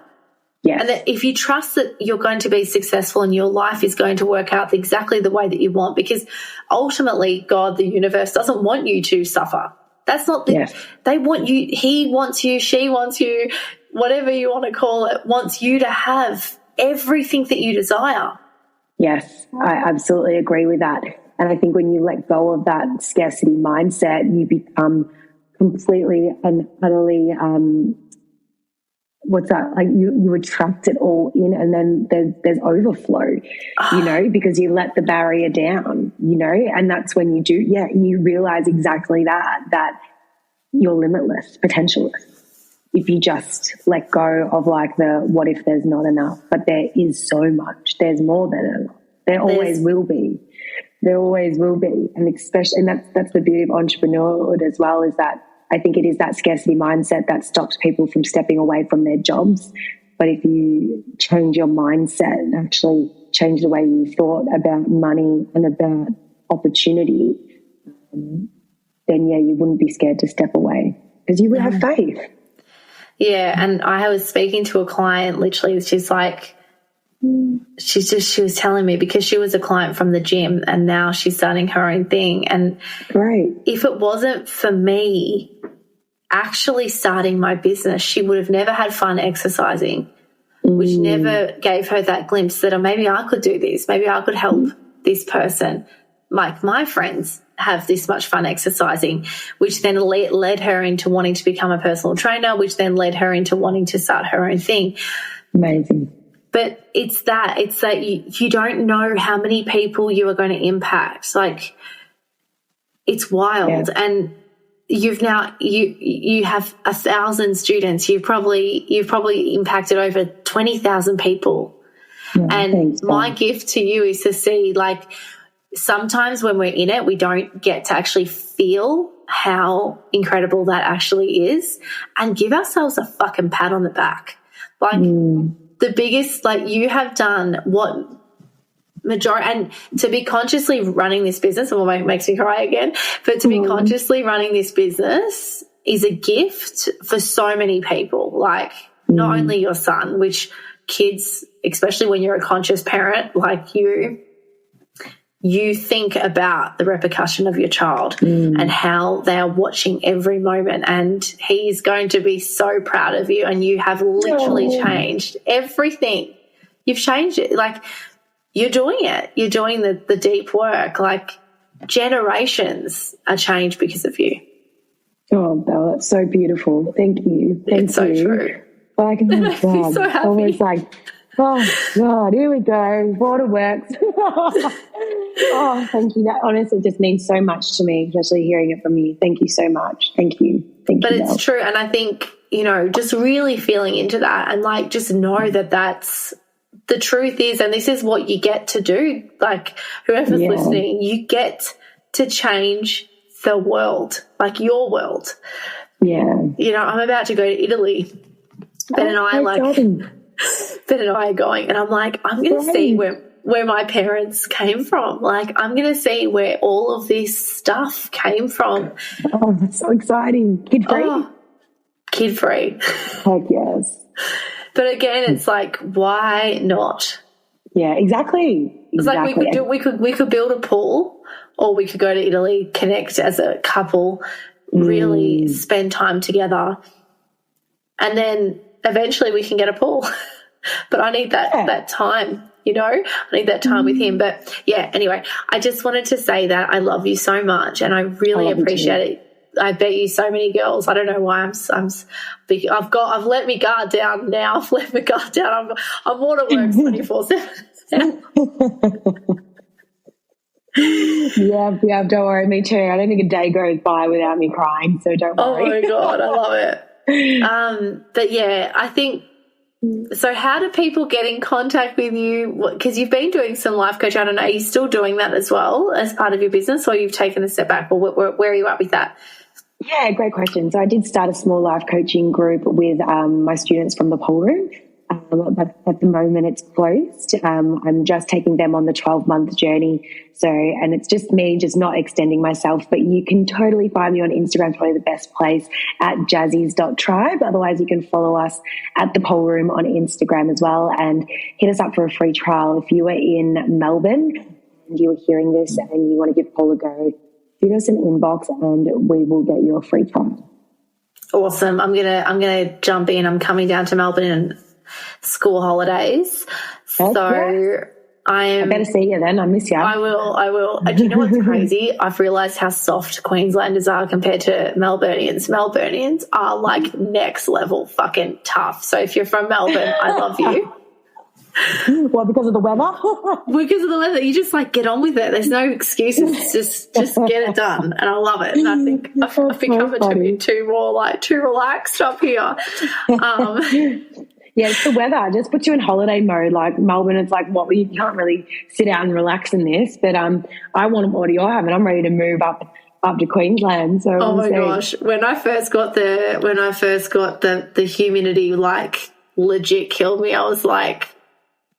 Yes. And that if you trust that you're going to be successful and your life is going to work out exactly the way that you want, because ultimately God, the universe, doesn't want you to suffer. That's not the, they want you, he wants you, she wants you, whatever you want to call it, wants you to have everything that you desire. Yes, I absolutely agree with that. And I think when you let go of that scarcity mindset, you become completely and utterly, like you attract it all in, and then there's overflow, you know, because you let the barrier down, you know, and that's when you do, you realize exactly that you're limitless, potentialist. If you just let go of like the what if there's not enough, but there is so much, there's more than enough. There always will be. There always will be. And especially, and that's the beauty of entrepreneurhood as well, is that I think it is that scarcity mindset that stops people from stepping away from their jobs. But if you change your mindset and actually change the way you thought about money and about opportunity, then you wouldn't be scared to step away because you would have faith. Yeah, and I was speaking to a client, literally, she's like, she was telling me, because she was a client from the gym and now she's starting her own thing. And if it wasn't for me actually starting my business, she would have never had fun exercising, which never gave her that glimpse that maybe I could do this, maybe I could help this person. Like my friends have this much fun exercising, which then led her into wanting to become a personal trainer, which then led her into wanting to start her own thing. Amazing. But it's that you don't know how many people you are going to impact. Like, it's wild. Yeah. And you've now, you have 1,000 students. You've probably impacted over 20,000 people. Yeah, and my gift to you is to see, like, sometimes when we're in it, we don't get to actually feel how incredible that actually is, and give ourselves a fucking pat on the back. Like, the biggest, like, you have done what majority, and to be consciously running this business, and what makes me cry again, but to be consciously running this business is a gift for so many people. Like, not only your son, which kids, especially when you're a conscious parent like you think about the repercussion of your child and how they are watching every moment, and he's going to be so proud of you, and you have literally changed everything. You've changed it. Like, you're doing it. You're doing the deep work. Like, generations are changed because of you. Oh, Belle, that's so beautiful. Thank you. It's so true. Like, oh my God. So happy. Almost like, oh God, here we go. Water works. Oh, thank you. That honestly just means so much to me, especially hearing it from you. Thank you so much. Thank you. But it's true. And I think, you know, just really feeling into that, and like, just know that that's the truth is, and this is what you get to do. Like, whoever's listening, you get to change the world, like your world. Yeah. You know, I'm about to go to Italy Ben and I are going, and I'm like, I'm going to see where my parents came from. Like, I'm going to see where all of this stuff came from. Oh, that's so exciting. Kid-free? Oh, kid-free. Heck yes. But again, it's like, why not? Yeah, exactly. It's like we could build a pool, or we could go to Italy, connect as a couple, really spend time together, and then eventually we can get a pool. But I need that time, you know. I need that time with him. But yeah, anyway, I just wanted to say that I love you so much, and I really appreciate it. I bet you so many girls. I don't know why I've let my guard down now. I've let my guard down. I'm waterworks 24/7. Yeah, don't worry, me too. I don't think a day goes by without me crying, so don't worry. Oh my God, I love it. But yeah, I think, so how do people get in contact with you? Because you've been doing some life coaching. I don't know, are you still doing that as well as part of your business, or you've taken a step back, or where are you at with that? Yeah, great question. So I did start a small life coaching group with my students from the pole room, but at the moment it's closed. I'm just taking them on the 12-month journey. So, and it's just me, just not extending myself, but you can totally find me on Instagram, probably the best place, at jazzies.tribe. Otherwise, you can follow us at the pole room on Instagram as well, and hit us up for a free trial. If you are in Melbourne and you are hearing this and you want to give pole a go, shoot us an inbox and we will get you a free trial. Awesome. I'm gonna jump in. I'm coming down to Melbourne in school holidays. So I better see you then. I miss you. I will. Do you know what's crazy? I've realised how soft Queenslanders are compared to Melburnians. Melburnians are like next level fucking tough. So if you're from Melbourne, I love you. Well, because of the weather? Because of the weather, you just like get on with it. There's no excuses. Just get it done, and I love it. And I think I've become a bit too relaxed up here. Yeah, it's the weather. It just puts you in holiday mode. Like Melbourne, it's like, what? You can't really sit out and relax in this. But I want what you're having. I'm ready to move up to Queensland. So oh my gosh, when I first got the humidity like legit killed me, I was like,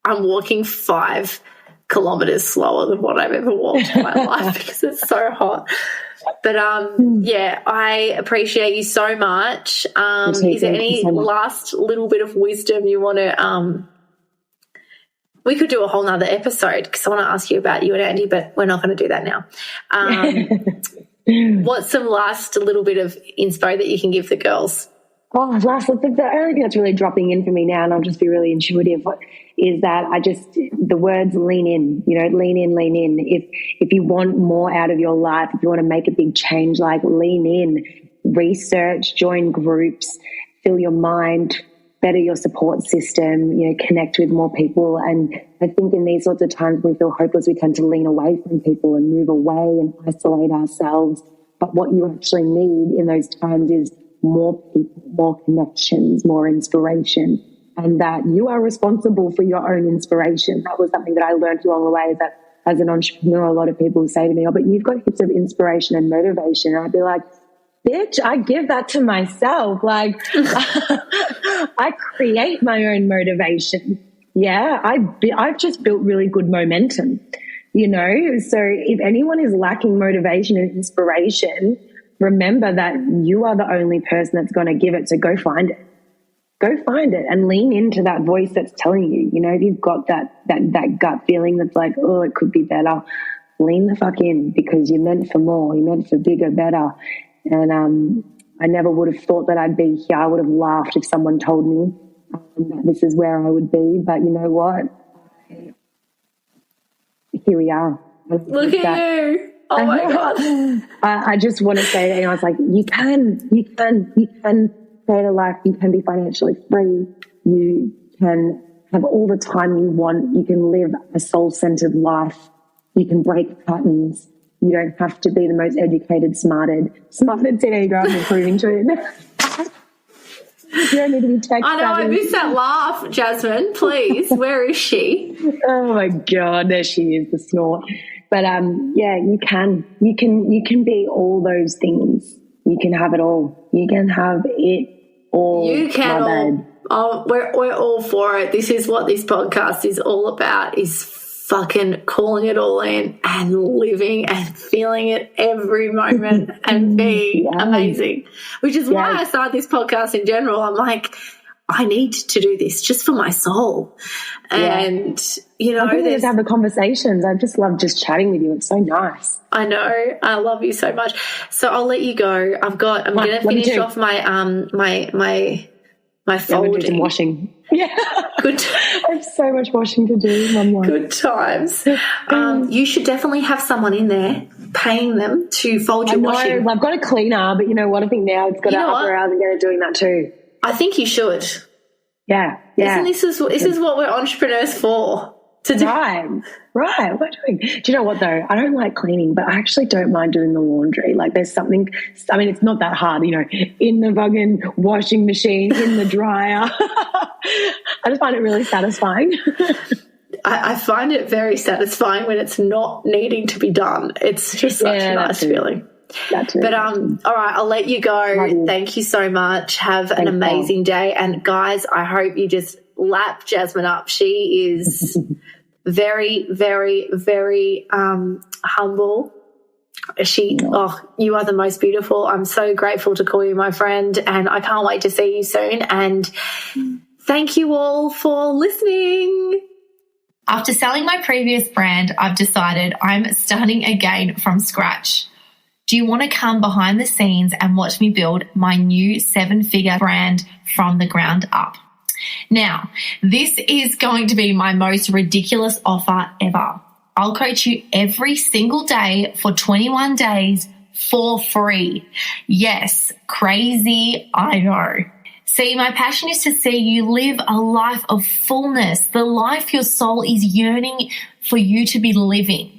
I'm walking 5 kilometers slower than what I've ever walked in my life because it's so hot. But yeah, I appreciate you so much. Is there any last little bit of wisdom you want to? We could do a whole nother episode because I want to ask you about you and Andy, but we're not going to do that now. What's some last little bit of inspo that you can give the girls? Oh, the only thing that's really dropping in for me now, and I'll just be really intuitive, is that the words lean in, lean in. If you want more out of your life, if you want to make a big change, like lean in, research, join groups, fill your mind, better your support system, connect with more people. And I think in these sorts of times when we feel hopeless, we tend to lean away from people and move away and isolate ourselves. But what you actually need in those times is more people, more connections, more inspiration, and that you are responsible for your own inspiration. That was something that I learned along the way, that as an entrepreneur, a lot of people say to me, oh, but you've got heaps of inspiration and motivation. And I'd be like, bitch, I give that to myself. Like, I create my own motivation. Yeah, I've just built really good momentum, So if anyone is lacking motivation and inspiration, remember that you are the only person that's going to give it. So go find it. Go find it and lean into that voice that's telling you, if you've got that gut feeling that's like, oh, it could be better, lean the fuck in, because you're meant for more. You're meant for bigger, better. And I never would have thought that I'd be here. I would have laughed if someone told me that this is where I would be. But you know what? Here we are. Look at you. Oh my God. I just want to say that, I was like, you can create a life. You can be financially free. You can have all the time you want. You can live a soul-centered life. You can break patterns. You don't have to be the most educated, smarted teenager. I'm improving to it. You don't need to be tech I know, I missed that laugh, Jasmine. Please, where is she? Oh my God, there she is, the snort. But yeah, you can be all those things. You can have it all. You can have it all. You can all We're all for it. This is what this podcast is all about, is fucking calling it all in and living and feeling it every moment and being amazing, which is why I started this podcast in general. I'm like, I need to do this just for my soul. And, you know, I just have the conversations. I just love just chatting with you. It's so nice. I know. I love you so much. So I'll let you go. I'm going to finish off my folding. Do some washing. Yeah. Good. I have so much washing to do. Mum. Good times. You should definitely have someone in there paying them to fold your washing. I've got a cleaner, but you know what? I think now it's got to up her hours and get her doing that too. I think you should. Yeah. This is what we're entrepreneurs for. To do. Right. What doing? Do you know what though? I don't like cleaning, but I actually don't mind doing the laundry. Like there's something, I mean, it's not that hard, you know, in the fucking washing machine, in the dryer. I just find it really satisfying. I find it very satisfying when it's not needing to be done. It's just such a nice feeling. But all right, I'll let you go. Thank you so much. Have an amazing day. And guys, I hope you just lap Jasmine up. She is very, very, very humble. You are the most beautiful. I'm so grateful to call you my friend, and I can't wait to see you soon. And thank you all for listening. After selling my previous brand, I've decided I'm starting again from scratch. Do you want to come behind the scenes and watch me build my new 7-figure brand from the ground up? Now, this is going to be my most ridiculous offer ever. I'll coach you every single day for 21 days for free. Yes, crazy, I know. See, my passion is to see you live a life of fullness, the life your soul is yearning for you to be living.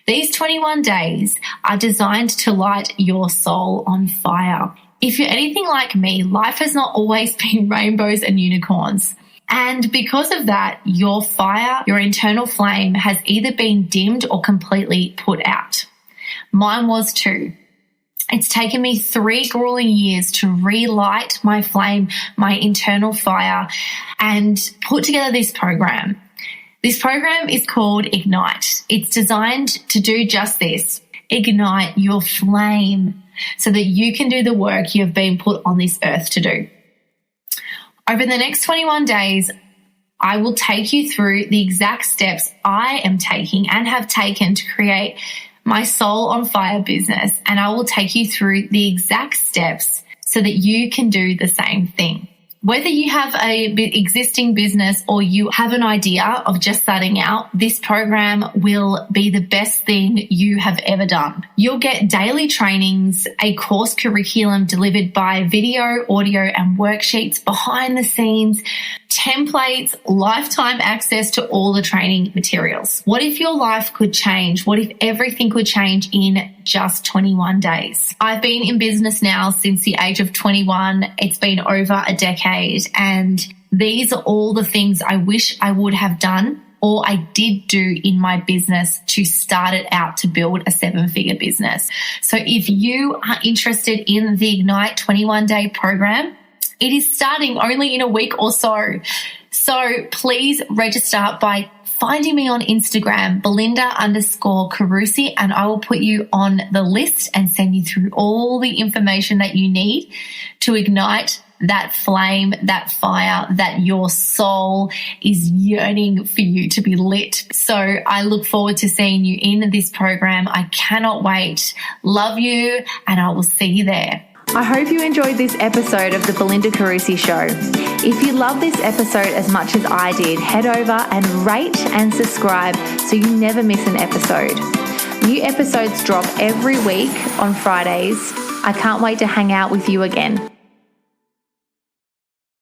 These 21 days are designed to light your soul on fire. If you're anything like me, life has not always been rainbows and unicorns. And because of that, your fire, your internal flame has either been dimmed or completely put out. Mine was too. It's taken me 3 grueling years to relight my flame, my internal fire, and put together this program. This program is called Ignite. It's designed to do just this, ignite your flame so that you can do the work you have been put on this earth to do. Over the next 21 days, I will take you through the exact steps I am taking and have taken to create my soul on fire business, and I will take you through the exact steps so that you can do the same thing. Whether you have an existing business or you have an idea of just starting out, this program will be the best thing you have ever done. You'll get daily trainings, a course curriculum delivered by video, audio, and worksheets behind the scenes, templates, lifetime access to all the training materials. What if your life could change? What if everything could change in just 21 days? I've been in business now since the age of 21. It's been over a decade, and these are all the things I wish I would have done or I did do in my business to start it out to build a 7-figure business. So if you are interested in the Ignite 21-day program, it is starting only in a week or so. So please register by finding me on Instagram, Belinda_Carusi, and I will put you on the list and send you through all the information that you need to ignite that flame, that fire, that your soul is yearning for you to be lit. So I look forward to seeing you in this program. I cannot wait. Love you, and I will see you there. I hope you enjoyed this episode of the Belinda Carusi Show. If you love this episode as much as I did, head over and rate and subscribe so you never miss an episode. New episodes drop every week on Fridays. I can't wait to hang out with you again.